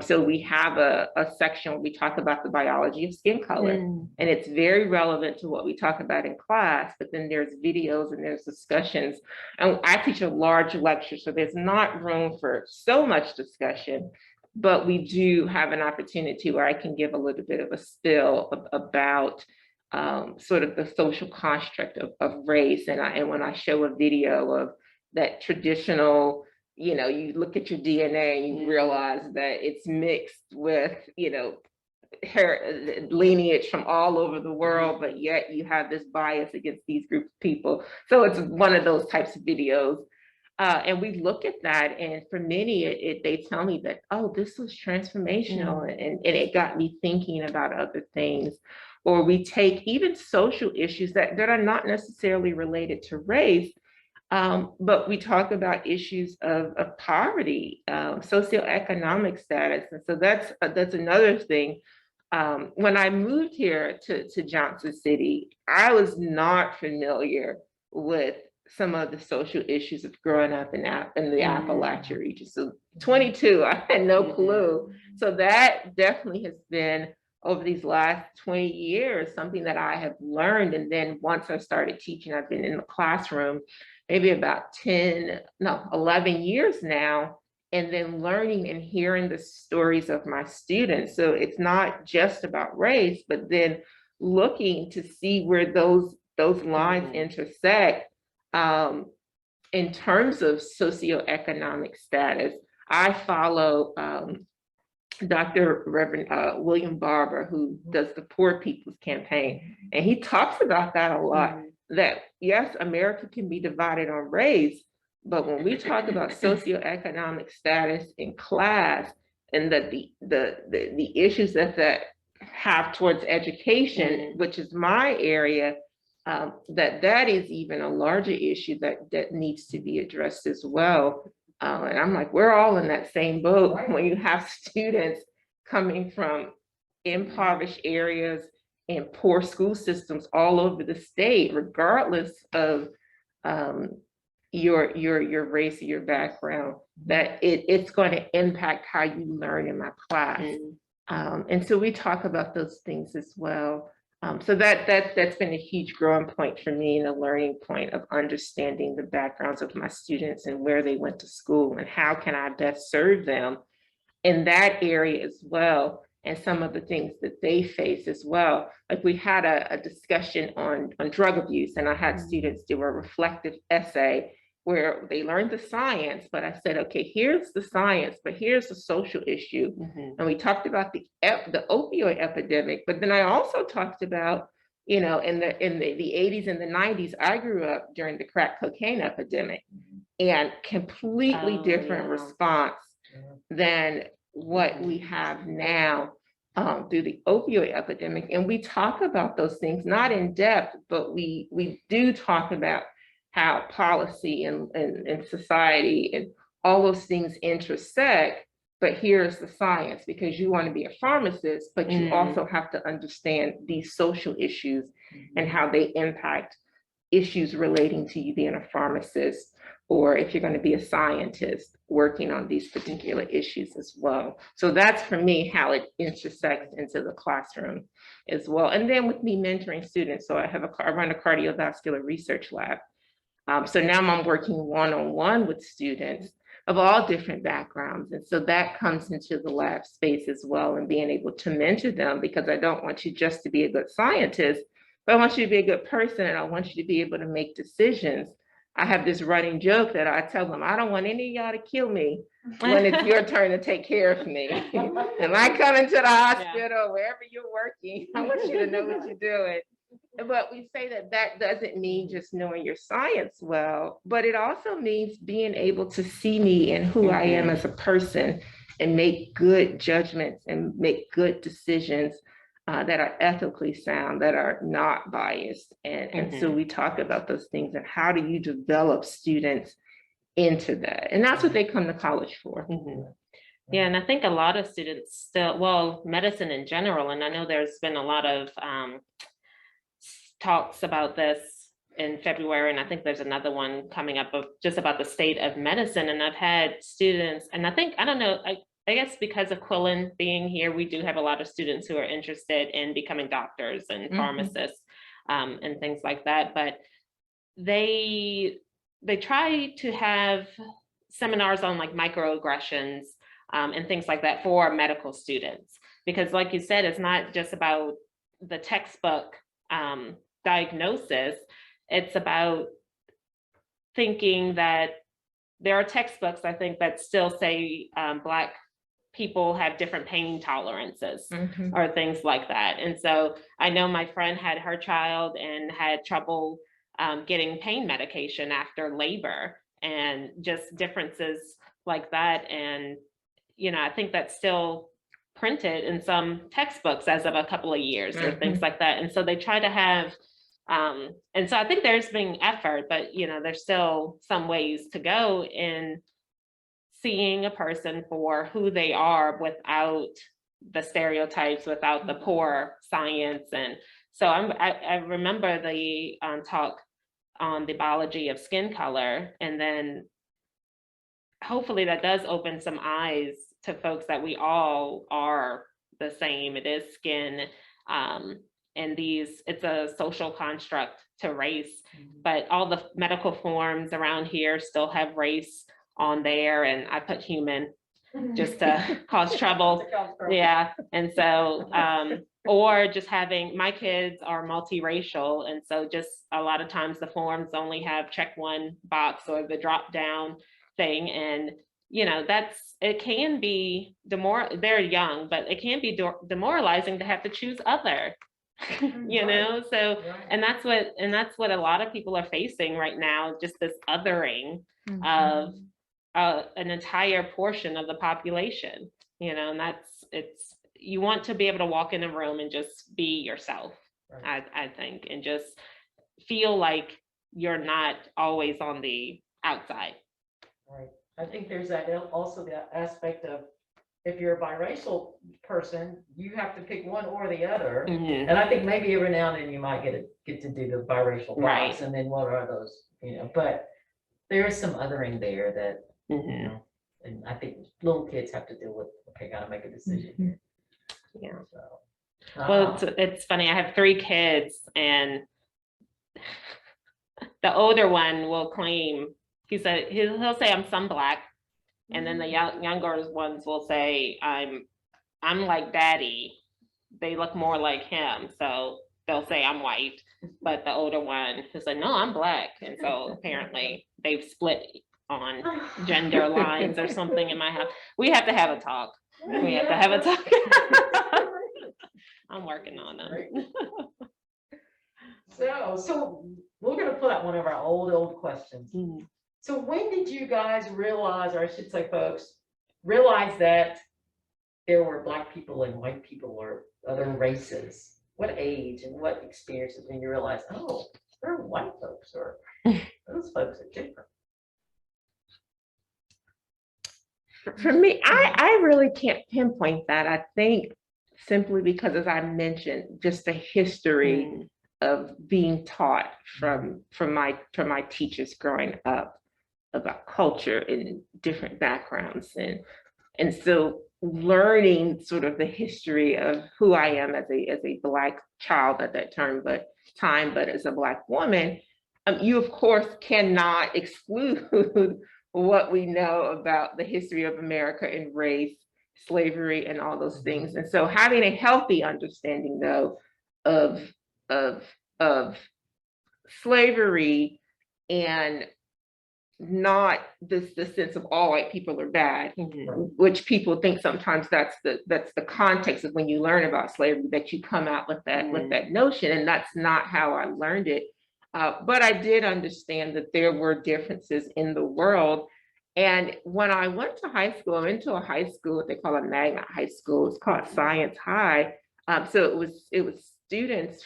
[SPEAKER 4] so we have a section where we talk about the biology of skin color, and it's very relevant to what we talk about in class, but then there's videos and there's discussions. And I teach a large lecture, so there's not room for so much discussion, but we do have an opportunity where I can give a little bit of a spill about sort of the social construct of race. And when I show a video of that traditional, you look at your DNA and you realize that it's mixed with, lineage from all over the world, but yet you have this bias against these groups of people. So it's one of those types of videos. And we look at that, and for many, they tell me that, oh, this was transformational, and it got me thinking about other things. Or we take even social issues that are not necessarily related to race, but we talk about issues of poverty, socioeconomic status. And so that's another thing. When I moved here to Johnson City, I was not familiar with some of the social issues of growing up in the Appalachia region. So 22, I had no clue. So that definitely has been, over these last 20 years, something that I have learned. And then once I started teaching, I've been in the classroom maybe about 11 years now, and then learning and hearing the stories of my students. So it's not just about race, but then looking to see where those lines intersect in terms of socioeconomic status. I follow Dr. Reverend William Barber, who does the Poor People's Campaign, and he talks about that a lot. That yes, America can be divided on race, but when we talk about socioeconomic status in class, and that the issues that have towards education, which is my area, that is even a larger issue that needs to be addressed as well. And I'm like, we're all in that same boat when you have students coming from impoverished areas and poor school systems all over the state, regardless of your race or your background, that it's going to impact how you learn in my class. And so we talk about those things as well. So that's been a huge growing point for me, and a learning point of understanding the backgrounds of my students and where they went to school and how can I best serve them in that area as well, and some of the things that they face as well. Like we had a discussion on drug abuse, and I had students do a reflective essay where they learned the science, but I said, okay, here's the science, but here's the social issue. And we talked about the opioid epidemic, but then I also talked about, in the 80s and the 90s, I grew up during the crack cocaine epidemic, and completely different response than what we have now through the opioid epidemic. And we talk about those things, not in depth, but we do talk about how policy and society and all those things intersect, but here's the science, because you want to be a pharmacist, but you also have to understand these social issues and how they impact issues relating to you being a pharmacist, or if you're going to be a scientist working on these particular issues as well. So that's, for me, how it intersects into the classroom as well. And then with me mentoring students, so I run a cardiovascular research lab. So now I'm working one-on-one with students of all different backgrounds. And so that comes into the lab space as well, and being able to mentor them, because I don't want you just to be a good scientist, but I want you to be a good person, and I want you to be able to make decisions I have this running joke that I tell them, I don't want any of y'all to kill me when it's your turn to take care of me. And I come into the hospital, wherever you're working, I want you to know what you're doing. But we say that that doesn't mean just knowing your science well, but it also means being able to see me and who I am as a person and make good judgments and make good decisions that are ethically sound, that are not biased. And so we talk about those things and how do you develop students into that? And that's what they come to college for.
[SPEAKER 3] Yeah, and I think a lot of students still, well, medicine in general, and I know there's been a lot of talks about this in February, and I think there's another one coming up of just about the state of medicine. And I've had students, and I think, I don't know, I guess because of Quillen being here, we do have a lot of students who are interested in becoming doctors and pharmacists and things like that. But they try to have seminars on like microaggressions and things like that for medical students, because like you said, it's not just about the textbook diagnosis. It's about thinking that there are textbooks, I think, that still say Black people have different pain tolerances or things like that. And so I know my friend had her child and had trouble getting pain medication after labor, and just differences like that. And, you know, I think that's still printed in some textbooks as of a couple of years or things like that. And so they try to have, and so I think there's been effort, but, you know, there's still some ways to go in seeing a person for who they are without the stereotypes, without the poor science. And so I remember the talk on the biology of skin color, and then hopefully that does open some eyes to folks that we all are the same. It is skin, and it's a social construct to race, but all the medical forms around here still have race on there, and I put human just to cause trouble. Yeah, and so or just having, my kids are multiracial, and so just a lot of times the forms only have check one box or the drop down thing, and you know, it can be they're young, but it can be demoralizing to have to choose other. You know, so and that's what a lot of people are facing right now, just this othering of an entire portion of the population, you know, and you want to be able to walk in a room and just be yourself, I think, and just feel like you're not always on the outside.
[SPEAKER 2] Right. I think there's also the aspect of, if you're a biracial person, you have to pick one or the other. And I think maybe every now and then you might get to do the biracial box, and then what are those, you know, but there is some othering there that, you know, and I think little kids have to deal with, okay, gotta make a decision here.
[SPEAKER 3] Yeah.
[SPEAKER 2] So,
[SPEAKER 3] well, it's funny, I have 3 kids, and the older one will claim, he'll say I'm some Black, and then the younger ones will say I'm like daddy. They look more like him, so they'll say I'm white. But the older one will say, no, I'm Black. And so apparently they've split on gender lines or something in my house. We have to have a talk. We have to have a talk. I'm working on them.
[SPEAKER 2] So we're gonna put out one of our old questions. So when did you guys realize, or I should say folks, realize that there were Black people and white people or other races? What age and what experiences when you realize, oh, there are white folks, or those folks are different?
[SPEAKER 4] For me, I really can't pinpoint that. I think simply because, as I mentioned, just the history of being taught from my teachers growing up about culture in different backgrounds, and so learning sort of the history of who I am as a Black child at that time, but as a Black woman, you of course cannot exclude what we know about the history of America and race, slavery, and all those things. And so having a healthy understanding though of slavery and not the sense of all white people are bad, which people think sometimes that's the context of when you learn about slavery, that you come out with that notion, and that's not how I learned it. But I did understand that there were differences in the world. And when I went to high school, I went to a high school, what they call a magnet high school. It's called Science High. So it was students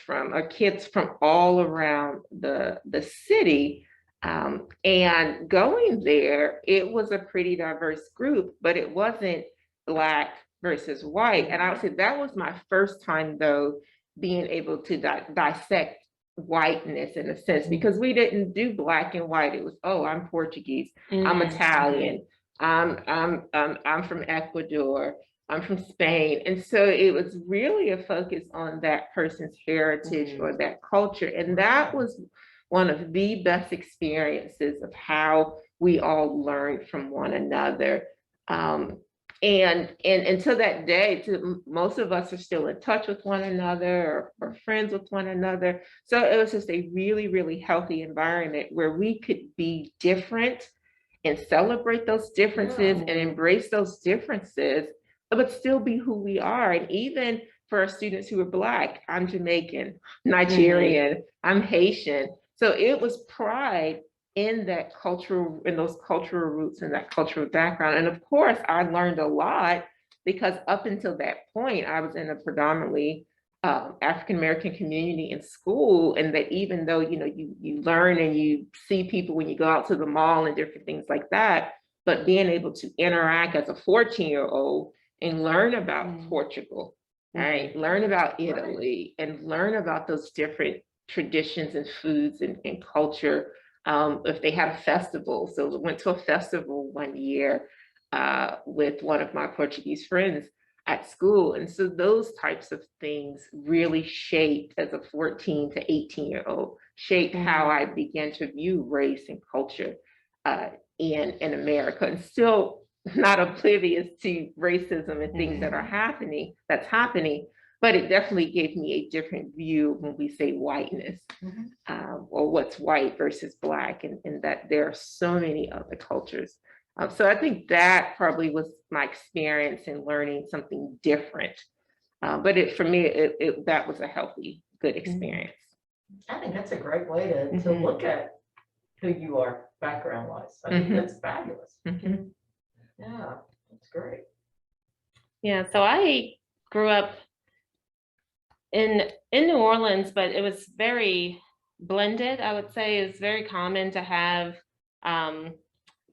[SPEAKER 4] kids from all around the city. And going there, it was a pretty diverse group, but it wasn't Black versus white. And I would say that was my first time, though, being able to dissect whiteness in a sense, because we didn't do Black and white. It was, oh, I'm Portuguese, I'm Italian, I'm from Ecuador, I'm from Spain. And so it was really a focus on that person's heritage or that culture. And that was one of the best experiences of how we all learned from one another. And until that day, most of us are still in touch with one another or friends with one another. So it was just a really, really healthy environment where we could be different and celebrate those differences and embrace those differences, but still be who we are. And even for our students who are Black, I'm Jamaican, Nigerian, I'm Haitian. So it was pride in those cultural roots and that cultural background. And of course, I learned a lot, because up until that point, I was in a predominantly African-American community in school. And that even though, you learn and you see people when you go out to the mall and different things like that, but being able to interact as a 14-year-old and learn about Portugal, right? Learn about Italy, and learn about those different traditions and foods and culture. If they had a festival. So we went to a festival one year with one of my Portuguese friends at school. And so those types of things really shaped, as a 14 to 18-year-old, shaped how I began to view race and culture in America, and still not oblivious to racism and things that are happening, but it definitely gave me a different view when we say whiteness, or what's white versus Black, and that there are so many other cultures. So I think that probably was my experience in learning something different. But for me, that was a healthy, good experience.
[SPEAKER 2] I think that's a great way to look at who you are background-wise. I think that's fabulous. Yeah, that's great.
[SPEAKER 3] Yeah, so I grew up in New Orleans, but it was very blended. I would say it's very common to have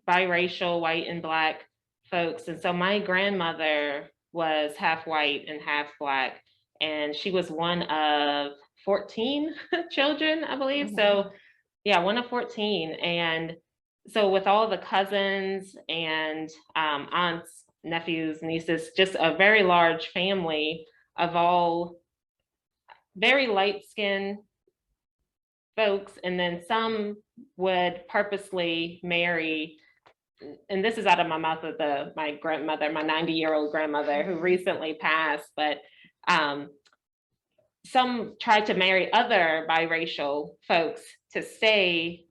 [SPEAKER 3] biracial white and Black folks. And so my grandmother was half white and half Black, and she was one of 14 children, I believe. So yeah, one of 14. And so with all the cousins and aunts, nephews, nieces, just a very large family of all very light-skinned folks. And then some would purposely marry, and this is out of my mouth of my grandmother, my 90-year-old grandmother who recently passed, but some tried to marry other biracial folks to stay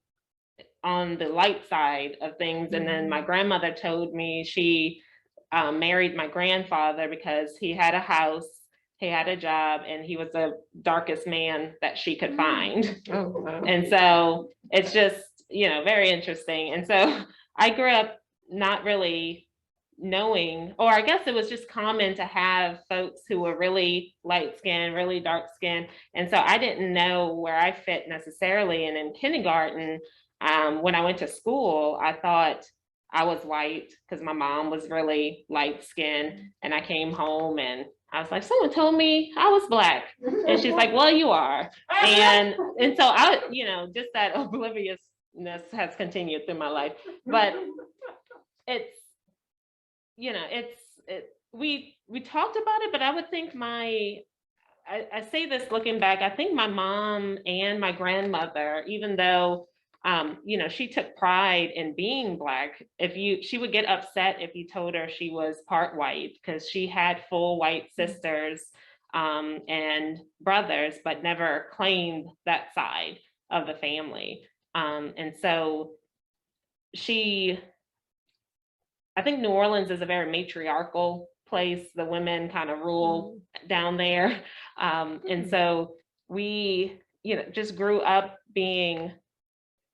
[SPEAKER 3] on the light side of things. And then my grandmother told me she married my grandfather because he had a house, he had a job, and he was the darkest man that she could find.
[SPEAKER 4] Oh, wow.
[SPEAKER 3] And so it's just, very interesting. And so I grew up not really knowing, or I guess it was just common to have folks who were really light skinned, really dark skinned. And so I didn't know where I fit necessarily. And in kindergarten, when I went to school, I thought I was white because my mom was really light skinned. And I came home and I was like, someone told me I was Black. And she's like, well, you are. And so I, just that obliviousness has continued through my life. But we talked about it, but I would think I say this looking back, I think my mom and my grandmother, even though she took pride in being Black, she would get upset if you told her she was part white, because she had full white sisters and brothers, but never claimed that side of the family. And so I think New Orleans is a very matriarchal place. The women kind of rule down there. And so we, just grew up being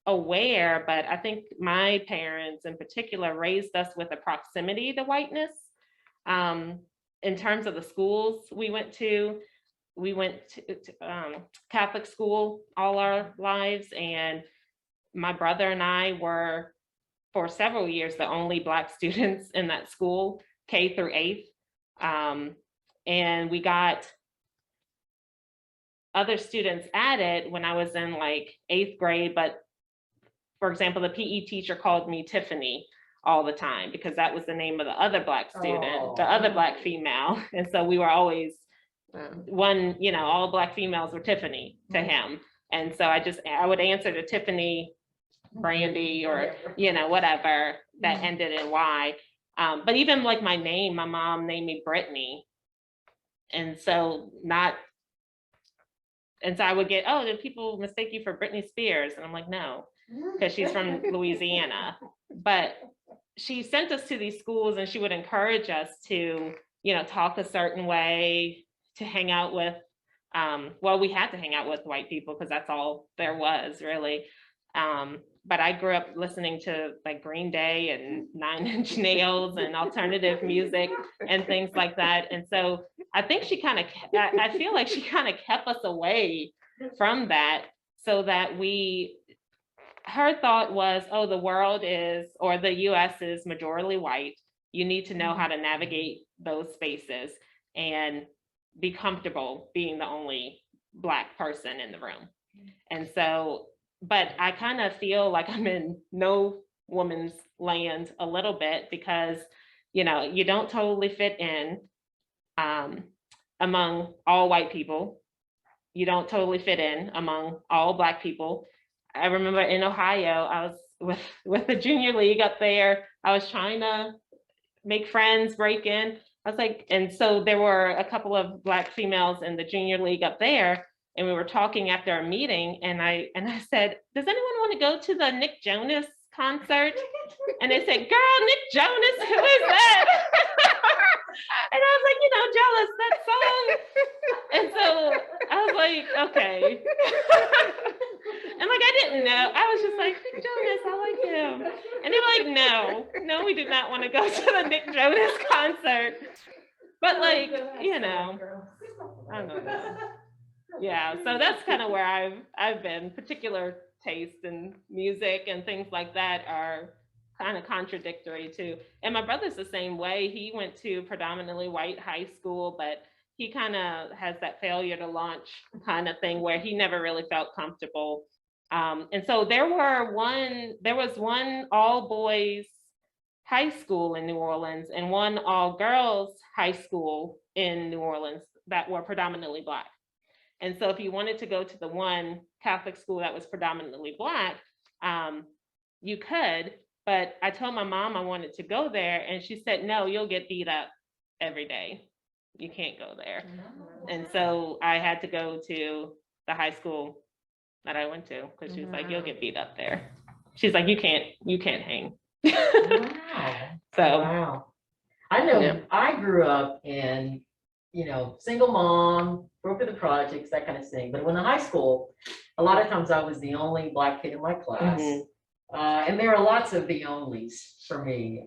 [SPEAKER 3] aware, but I think my parents in particular raised us with a proximity to whiteness. In terms of the schools we went to Catholic school all our lives, and my brother and I were, for several years, the only Black students in that school, K through 8th. And we got other students added when I was in like 8th grade, but for example, the PE teacher called me Tiffany all the time because that was the name of the other Black student, the other Black female. And so we were always one, all Black females were Tiffany to him. And so I would answer to Tiffany, Brandy, or, whatever that ended in Y. But even like my name, my mom named me Brittany. And so I would get, oh, did people mistake you for Britney Spears? And I'm like, no, because she's from Louisiana. But she sent us to these schools and she would encourage us to, talk a certain way, to hang out with, we had to hang out with white people because that's all there was really. But I grew up listening to like Green Day and 9 Inch Nails and alternative music and things like that. And so I think I feel like she kind of kept us away from that so that her thought was, oh, the world is, or the US is majority white. You need to know how to navigate those spaces and be comfortable being the only Black person in the room. And so, but I kind of feel like I'm in no woman's land a little bit because, you don't totally fit in among all white people. You don't totally fit in among all Black people. I remember in Ohio, I was with the junior league up there. I was trying to make friends, break in. I was like, and so there were a couple of Black females in the junior league up there, and we were talking after a meeting, and I said, does anyone want to go to the Nick Jonas concert? And they said, girl, Nick Jonas, who is that? And I was like, jealous, that song. And so I was like, okay. And like, I didn't know. I was just like, Nick Jonas, I like him. And they were like, no, we do not want to go to the Nick Jonas concert. But like, I don't know. Yeah, so that's kind of where I've been. Particular taste in music and things like that are kind of contradictory too. And my brother's the same way. He went to predominantly white high school, but he kind of has that failure to launch kind of thing where he never really felt comfortable. And so there was one all boys high school in New Orleans and one all girls high school in New Orleans that were predominantly Black. And so if you wanted to go to the one Catholic school that was predominantly Black, you could, but I told my mom I wanted to go there and she said, no, you'll get beat up every day. You can't go there. And so I had to go to the high school that I went to because she was like, you'll get beat up there. She's like, you can't hang.
[SPEAKER 2] Wow.
[SPEAKER 3] So
[SPEAKER 2] wow. I know
[SPEAKER 3] Yeah.
[SPEAKER 2] I grew up in, single mom, grew up in the projects, that kind of thing. But when in high school, a lot of times I was the only Black kid in my class. And there are lots of the onlys for me.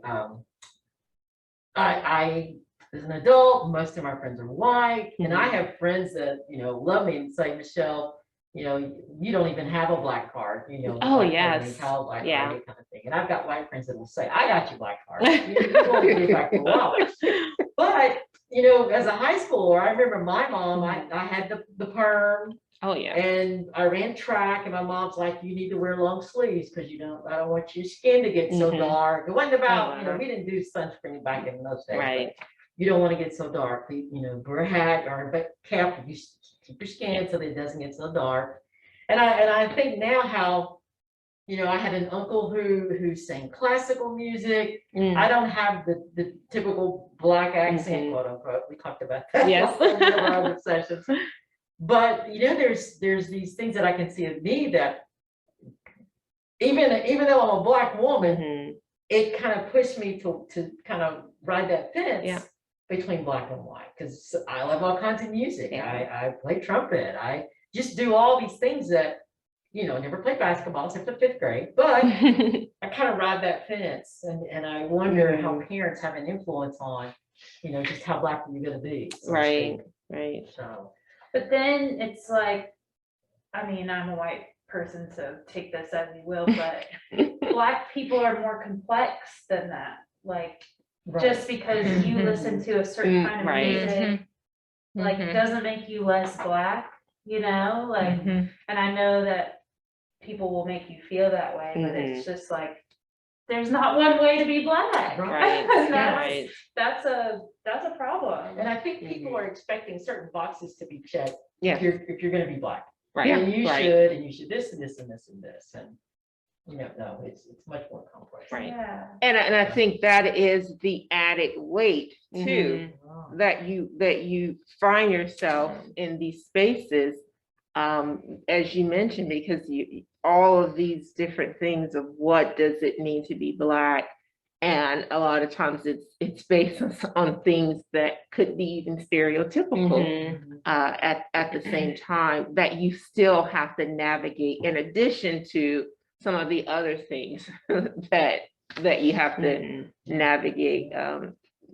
[SPEAKER 2] I as an adult, most of my friends are white, and I have friends that, love me and say, Michelle, you don't even have a Black card,
[SPEAKER 3] Oh,
[SPEAKER 2] Black
[SPEAKER 3] yes.
[SPEAKER 2] card, Black
[SPEAKER 3] Yeah.
[SPEAKER 2] card, kind of thing. And I've got white friends that will say, I got your Black card. You won't get it back for a while. But, as a high schooler, I remember my mom, I had the perm.
[SPEAKER 3] Oh yeah.
[SPEAKER 2] And I ran track, and my mom's like, you need to wear long sleeves because I don't want your skin to get so dark. It wasn't about, we didn't do sunscreen back in those days.
[SPEAKER 3] Right.
[SPEAKER 2] You don't want to get so dark. Wear a hat or a cap, you keep your skin so that it doesn't get so dark. And I think now how, I had an uncle who sang classical music. I don't have the typical Black accent, quote unquote. We talked about that.
[SPEAKER 3] Yes.
[SPEAKER 2] in one of our other sessions. But there's these things that I can see of me that even though I'm a Black woman,
[SPEAKER 3] Mhm.
[SPEAKER 2] it kind of pushed me to kind of ride that fence
[SPEAKER 3] Yeah.
[SPEAKER 2] between Black and white, because I love all kinds of music.
[SPEAKER 3] Yeah.
[SPEAKER 2] I play trumpet. I just do all these things that, never played basketball except for 5th grade, but I kind of ride that fence, and I wonder how parents have an influence on, just how Black you're gonna be. so to
[SPEAKER 3] Right,
[SPEAKER 2] speak.
[SPEAKER 3] right.
[SPEAKER 2] So,
[SPEAKER 1] But then it's like, I mean, I'm a white person, so take this as you will, but Black people are more complex than that. Like,
[SPEAKER 2] right.
[SPEAKER 1] just because you listen to a certain kind of
[SPEAKER 3] Right.
[SPEAKER 1] music, like,
[SPEAKER 3] Mhm.
[SPEAKER 1] doesn't make you less Black, like,
[SPEAKER 3] Mhm.
[SPEAKER 1] and I know that people will make you feel that way, but it's just like, there's not one way to be Black.
[SPEAKER 3] Right,
[SPEAKER 1] And
[SPEAKER 3] right.
[SPEAKER 1] that's a problem.
[SPEAKER 2] And I think people are expecting certain boxes to be checked
[SPEAKER 3] Yeah.
[SPEAKER 2] if you're gonna be Black.
[SPEAKER 3] Right.
[SPEAKER 2] And you
[SPEAKER 3] Right.
[SPEAKER 2] should, and you should this and this and this and this, and, no, it's much more complex.
[SPEAKER 3] Right.
[SPEAKER 1] Yeah.
[SPEAKER 4] And I think that is the added weight too,
[SPEAKER 2] Wow.
[SPEAKER 4] that you find yourself in these spaces, as you mentioned, because all of these different things of what does it mean to be Black, and a lot of times it's based on things that could be even stereotypical.
[SPEAKER 3] Mhm.
[SPEAKER 4] At the same time, that you still have to navigate, in addition to some of the other things that you have to
[SPEAKER 3] Mhm.
[SPEAKER 4] navigate,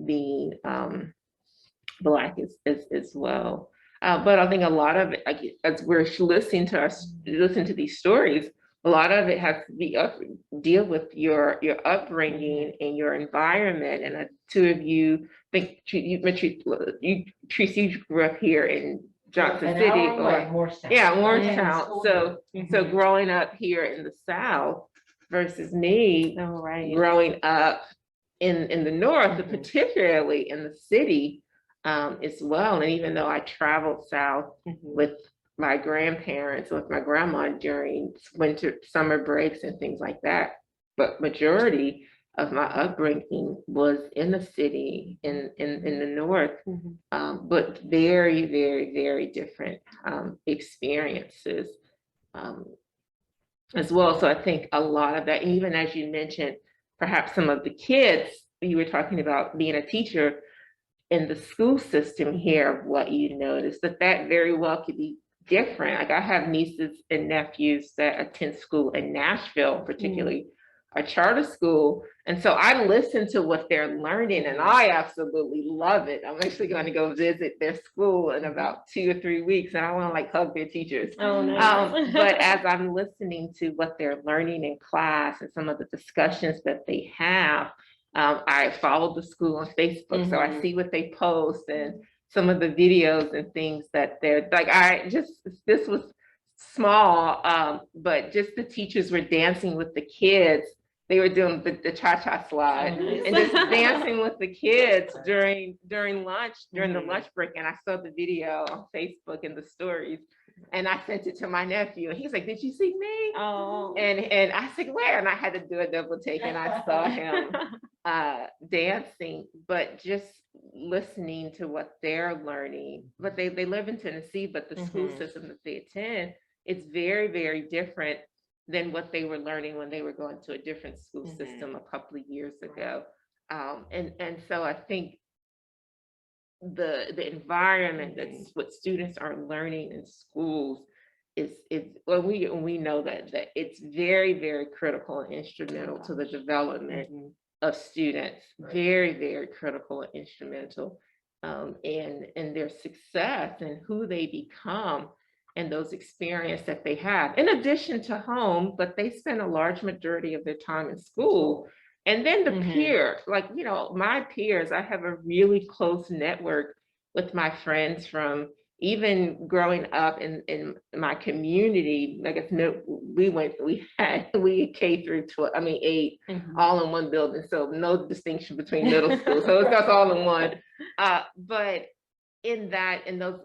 [SPEAKER 4] being Black as well. But I think a lot of it, like, as we're listening to these stories, a lot of it has to be deal with your upbringing and your environment. And the two of you, Treece, you grew up here in Johnson
[SPEAKER 2] An
[SPEAKER 4] City,
[SPEAKER 2] hour away, Morristown.
[SPEAKER 4] yeah,
[SPEAKER 2] I came to
[SPEAKER 4] Morristown.
[SPEAKER 2] school
[SPEAKER 4] So
[SPEAKER 2] here.
[SPEAKER 4] growing up here in the South versus me
[SPEAKER 3] Oh, right.
[SPEAKER 4] growing up in the North,
[SPEAKER 2] Mhm.
[SPEAKER 4] particularly in the city, as well. And even though I traveled south
[SPEAKER 3] Mhm.
[SPEAKER 4] with my grandparents, with my grandma during summer breaks and things like that, but majority of my upbringing was in the city, in the North,
[SPEAKER 3] Mhm.
[SPEAKER 4] but very, very, very different experiences as well. So I think a lot of that, even as you mentioned, perhaps some of the kids, you were talking about being a teacher in the school system here, what you notice that very well could be different. Like, I have nieces and nephews that attend school in Nashville, particularly a charter school. And so I listen to what they're learning, and I absolutely love it. I'm actually going to go visit their school in about 2 or 3 weeks, and I want to like hug their teachers.
[SPEAKER 3] Oh, nice.
[SPEAKER 4] But as I'm listening to what they're learning in class and some of the discussions that they have, I follow the school on Facebook, so I see what they post and some of the videos and things that they're like. This was small, but just the teachers were dancing with the kids. They were doing the cha-cha slide and just dancing with the kids during lunch, during the lunch break. And I saw the video on Facebook and the stories, and I sent it to my nephew, and he's like, "Did you see me?"
[SPEAKER 3] Oh.
[SPEAKER 4] And I said, "Where?" And I had to do a double take, and I saw him dancing, but just listening to what they're learning. But they live in Tennessee, but the school system that they attend, it's very, very different than what they were learning when they were going to a different school system a couple of years ago. And so I think the environment that's what students are learning in schools is well, we know that it's very, very critical and instrumental to the development of students.
[SPEAKER 2] Right.
[SPEAKER 4] Very, very critical and instrumental in their success and who they become and those experiences that they have, in addition to home, but they spend a large majority of their time in school. And then the peer, like, my peers, I have a really close network with my friends from even growing up in my community. Like, we K through 12, 8, all in one building. So no distinction between middle school. So that's all in one. But in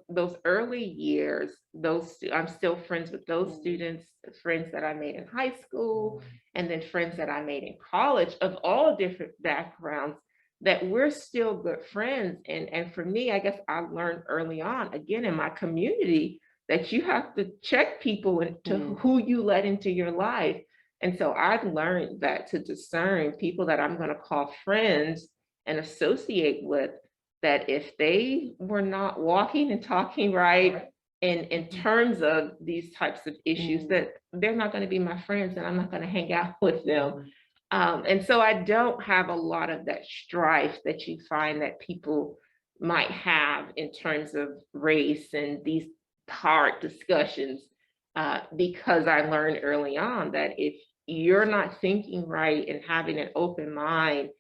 [SPEAKER 4] those early years, I'm still friends with those students, friends that I made in high school, and then friends that I made in college of all different backgrounds, that we're still good friends. And for me, I guess I learned early on, again, in my community, that you have to check people into who you let into your life. And so I've learned that to discern people that I'm going to call friends and associate with, that if they were not walking and talking right in terms of these types of issues, that they're not going to be my friends and I'm not going to hang out with them. And so I don't have a lot of that strife that you find that people might have in terms of race and these hard discussions, because I learned early on that if you're not thinking right and having an open mind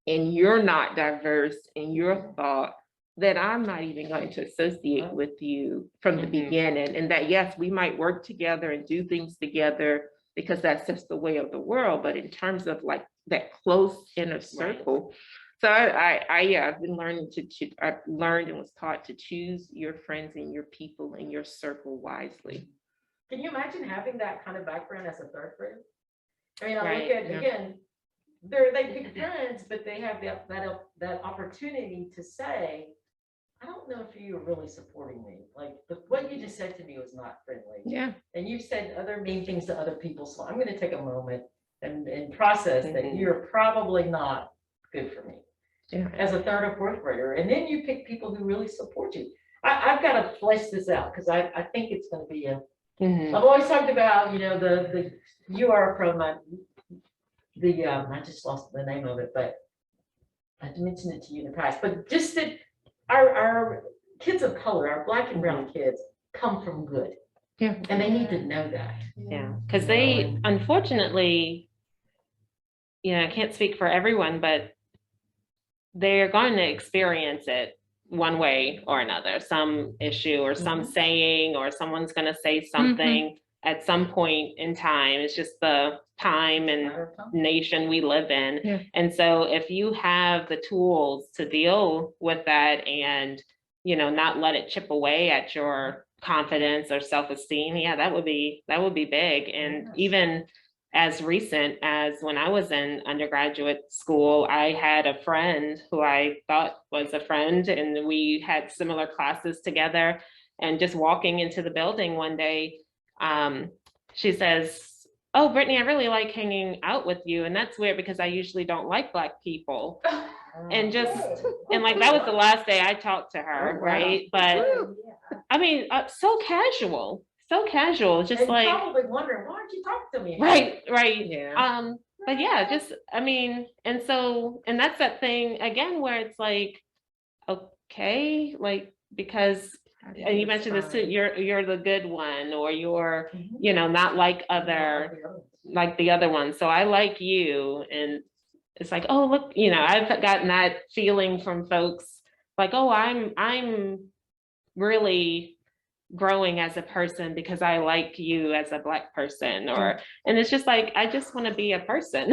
[SPEAKER 4] and you're not diverse in your thought, that I'm not even going to associate with you from the beginning. And that, yes, we might work together and do things together because that's just the way of the world. But in terms of like that close inner circle, so I've been learning I've learned and was taught to choose your friends and your people and your circle wisely.
[SPEAKER 2] Can you imagine having that kind of background as a third grader? I mean, I look
[SPEAKER 3] Right,
[SPEAKER 2] at, again, they pick friends, but they have that opportunity to say, I don't know if you're really supporting me. Like what you just said to me was not friendly.
[SPEAKER 3] Yeah.
[SPEAKER 2] And you've said other mean things to other people. So I'm going to take a moment and process that you're probably not good for me as a third or fourth grader. And then you pick people who really support you. I've got to flesh this out because I think it's going to be I've always talked about, you know, you are from I just lost the name of it, but I mentioned it to you in the past, but just that our kids of color, our Black and brown kids come from good.
[SPEAKER 3] Yeah.
[SPEAKER 2] And they need to know that.
[SPEAKER 3] Yeah, because they, unfortunately, you know, I can't speak for everyone, but they're going to experience it one way or another, some issue or some saying, or someone's going to say something at some point in time. It's just the time and nation we live in.
[SPEAKER 4] Yeah.
[SPEAKER 3] And so if you have the tools to deal with that and, you know, not let it chip away at your confidence or self-esteem, yeah, that would be big. And even as recent as when I was in undergraduate school, I had a friend who I thought was a friend, and we had similar classes together. And just walking into the building one day, she says, "Oh, Brittany, I really like hanging out with you." And that's weird because I usually don't like Black people. And like, that was the last day I talked to her, right? But I mean, so casual, just
[SPEAKER 2] and
[SPEAKER 3] like
[SPEAKER 2] probably wondering, why aren't you talking to me?
[SPEAKER 3] right.
[SPEAKER 4] Yeah.
[SPEAKER 3] But yeah, just, I mean, and that's that thing again, where it's like, okay, like, because and you mentioned this too, you're the good one, or you're, you know, not like the other one. So I like you. And it's like, oh, look, you know, I've gotten that feeling from folks like, oh, I'm really growing as a person because I like you as a Black person, and it's just like, I just want to be a person.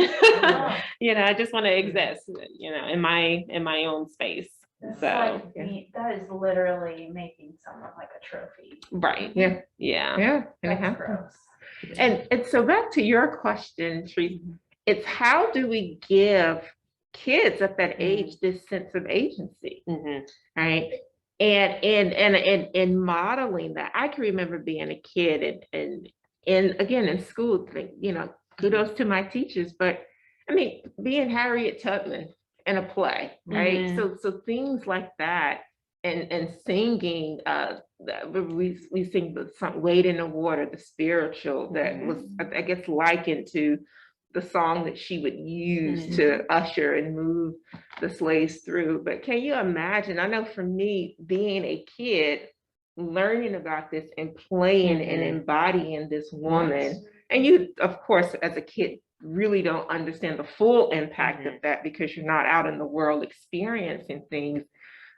[SPEAKER 3] You know, I just want to exist, you know, in my own space.
[SPEAKER 1] That's
[SPEAKER 3] So
[SPEAKER 1] like that is literally making someone like a trophy.
[SPEAKER 3] right.
[SPEAKER 4] Yeah.
[SPEAKER 3] Yeah.
[SPEAKER 4] And it
[SPEAKER 1] That's
[SPEAKER 4] happens.
[SPEAKER 1] gross.
[SPEAKER 4] And so back to your question, Treece, it's how do we give kids at that age this sense of agency, right? And modeling that. I can remember being a kid and again in school, you know, kudos to my teachers, but I mean, being Harriet Tubman in a play, right? So things like that, and singing. We sing the song "Wade in the Water," the spiritual that was, I guess, likened to the song that she would use to usher and move the slaves through. But can you imagine? I know for me, being a kid, learning about this and playing and embodying this woman, and you, of course, as a kid, really don't understand the full impact of that because you're not out in the world experiencing things.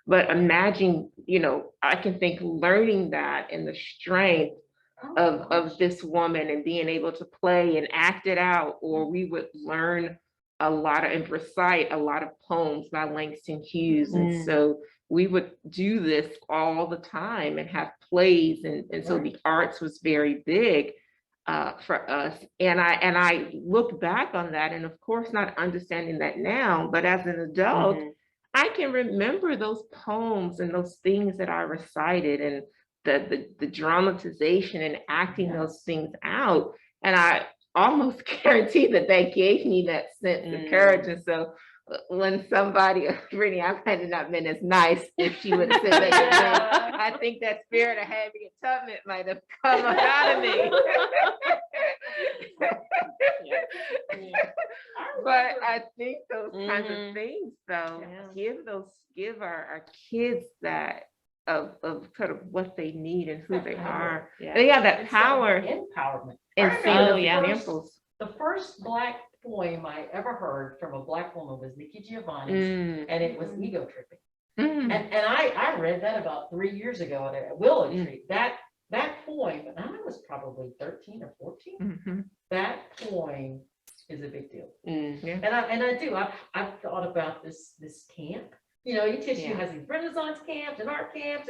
[SPEAKER 4] But imagine, you know, I can think learning that and the strength of this woman and being able to play and act it out, or we would learn a lot and recite a lot of poems by Langston Hughes. And so we would do this all the time and have plays. And so the arts was very big for us. And I look back on that, and of course, not understanding that now, but as an adult, I can remember those poems and those things that I recited, and the dramatization and acting those things out. And I almost guarantee that they gave me that sense of courage. And so when somebody, Brittany, I might have not been as nice if she would have said that.
[SPEAKER 1] Yeah.
[SPEAKER 4] I think that spirit of Harriet Tubman might have come out of me. But I think those kinds of things, though, give our kids that of sort of what they need and who they are. They have that
[SPEAKER 2] It's
[SPEAKER 4] power
[SPEAKER 2] empowerment.
[SPEAKER 4] and
[SPEAKER 2] I
[SPEAKER 4] seeing
[SPEAKER 2] remember
[SPEAKER 4] those
[SPEAKER 3] yeah.
[SPEAKER 4] examples.
[SPEAKER 2] The first Black poem I ever heard from a Black woman was Nikki Giovanni's,
[SPEAKER 4] Mm.
[SPEAKER 2] and it was Ego Tripping.
[SPEAKER 4] Mm.
[SPEAKER 2] And I read that about 3 years ago at a willow tree. That poem, and I was probably 13 or 14.
[SPEAKER 4] Mhm.
[SPEAKER 2] That poem is a big deal.
[SPEAKER 4] Yeah.
[SPEAKER 2] And I do. I've thought about this camp. You know, ETSU
[SPEAKER 4] Yeah.
[SPEAKER 2] has these Renaissance camps and art camps.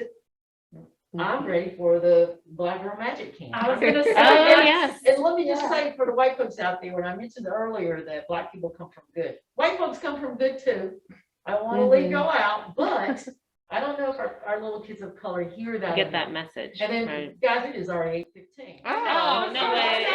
[SPEAKER 2] I'm ready for the Black Girl Magic Camp.
[SPEAKER 1] I was gonna say,
[SPEAKER 3] Oh, yes.
[SPEAKER 2] And let me just say for the white folks out there, when I mentioned earlier that Black people come from good, white folks come from good too. I don't want to leave go out, but I don't know if our little kids of color hear that.
[SPEAKER 3] Get that message.
[SPEAKER 2] And then,
[SPEAKER 3] Right.
[SPEAKER 2] guys, it is already 8:15.
[SPEAKER 3] Oh, no way.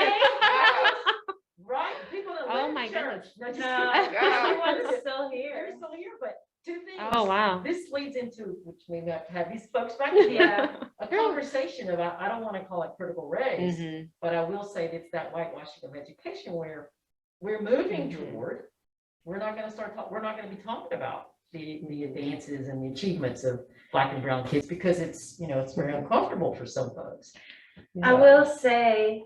[SPEAKER 2] Right? People that
[SPEAKER 3] Oh,
[SPEAKER 2] live in
[SPEAKER 3] my
[SPEAKER 2] church. No, just
[SPEAKER 1] no,
[SPEAKER 2] kidding.
[SPEAKER 1] everyone's still
[SPEAKER 2] They're
[SPEAKER 1] here.
[SPEAKER 2] still here, but two things.
[SPEAKER 3] Oh, wow.
[SPEAKER 2] This leads into, which we have to have these folks back here,
[SPEAKER 1] Yeah.
[SPEAKER 2] a conversation about, I don't want to call it critical race,
[SPEAKER 3] Mhm.
[SPEAKER 2] but I will say that it's that whitewashing of education where we're moving toward, we're not going to be talking about the advances and the achievements of Black and brown kids because it's, it's very uncomfortable for some folks.
[SPEAKER 1] I will say,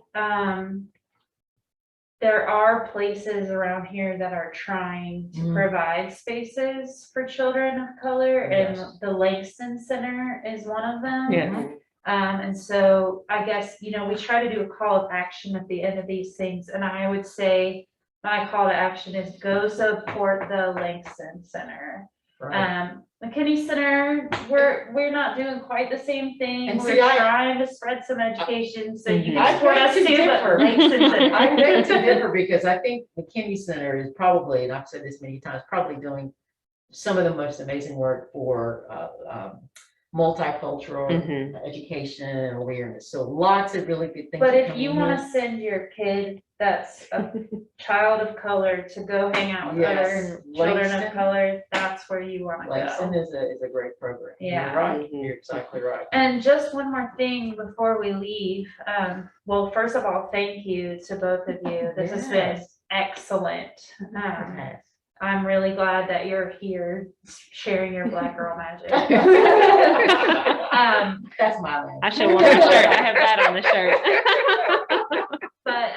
[SPEAKER 1] there are places around here that are trying to provide spaces for children of color, and
[SPEAKER 2] Yes.
[SPEAKER 1] the Langston Center is one of them.
[SPEAKER 3] Yeah.
[SPEAKER 1] And so I guess, we try to do a call of action at the end of these things, and I would say my call to action is go support the Langston Center.
[SPEAKER 2] Right.
[SPEAKER 1] McKinney Center, we're not doing quite the same thing.
[SPEAKER 2] And
[SPEAKER 1] We're
[SPEAKER 2] see,
[SPEAKER 1] trying to spread some education, so you
[SPEAKER 2] I
[SPEAKER 1] can support us
[SPEAKER 2] beg to
[SPEAKER 1] too, but
[SPEAKER 2] differ.
[SPEAKER 1] Langston Center.
[SPEAKER 2] I beg to differ because I think McKinney Center is probably, and I've said this many times, probably doing some of the most amazing work for multicultural education and awareness. So lots of really good things.
[SPEAKER 1] But
[SPEAKER 2] are
[SPEAKER 1] if
[SPEAKER 2] coming
[SPEAKER 1] you
[SPEAKER 2] in.
[SPEAKER 1] want to send your kid that's a child of color to go hang out with
[SPEAKER 2] Yes,
[SPEAKER 1] other children of
[SPEAKER 2] Langston.
[SPEAKER 1] color, that's where you want to
[SPEAKER 2] Langston
[SPEAKER 1] go.
[SPEAKER 2] is a great program.
[SPEAKER 1] Yeah.
[SPEAKER 2] You're right. You're exactly right.
[SPEAKER 1] And just one more thing before we leave. Well, first of all, thank you to both of you. This has been
[SPEAKER 2] Yes.
[SPEAKER 1] excellent.
[SPEAKER 2] Yes.
[SPEAKER 1] I'm really glad that you're here sharing your Black girl magic.
[SPEAKER 2] That's my land.
[SPEAKER 3] I should wear my shirt. I have that on the shirt.
[SPEAKER 1] But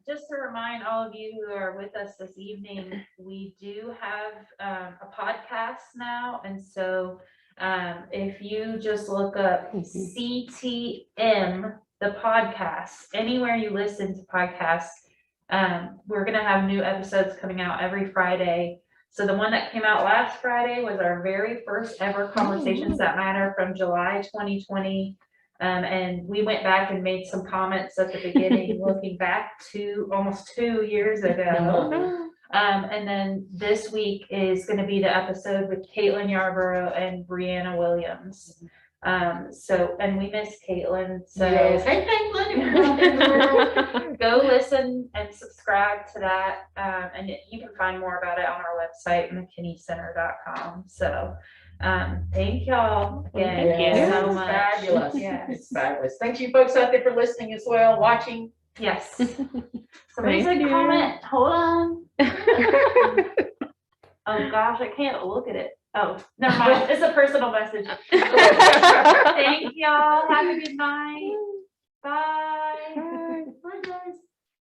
[SPEAKER 1] just to remind all of you who are with us this evening, we do have a podcast now. And so if you just look up CTM, the podcast, anywhere you listen to podcasts, we're going to have new episodes coming out every Friday. So the one that came out last Friday was our very first ever Conversations That Matter from July 2020. And we went back and made some comments at the beginning, looking back to almost 2 years ago. And then this week is going to be the episode with Caitlin Yarborough and Brianna Williams. And we miss Caitlin. So
[SPEAKER 2] Yes. Hey, Caitlin.
[SPEAKER 1] go listen and subscribe to that. And you can find more about it on our website, McKinneyCenter.com. So thank y'all again
[SPEAKER 3] Thank you.
[SPEAKER 1] so much.
[SPEAKER 2] Fabulous.
[SPEAKER 1] Yes.
[SPEAKER 2] It's fabulous. Thank you folks out there for listening as well, watching.
[SPEAKER 1] Yes. Somebody's
[SPEAKER 3] Thank
[SPEAKER 1] a
[SPEAKER 3] you.
[SPEAKER 1] comment. Hold on. Oh gosh, I can't look at it. Oh, never mind. It's a personal message. Thank y'all. Have a good night. Bye.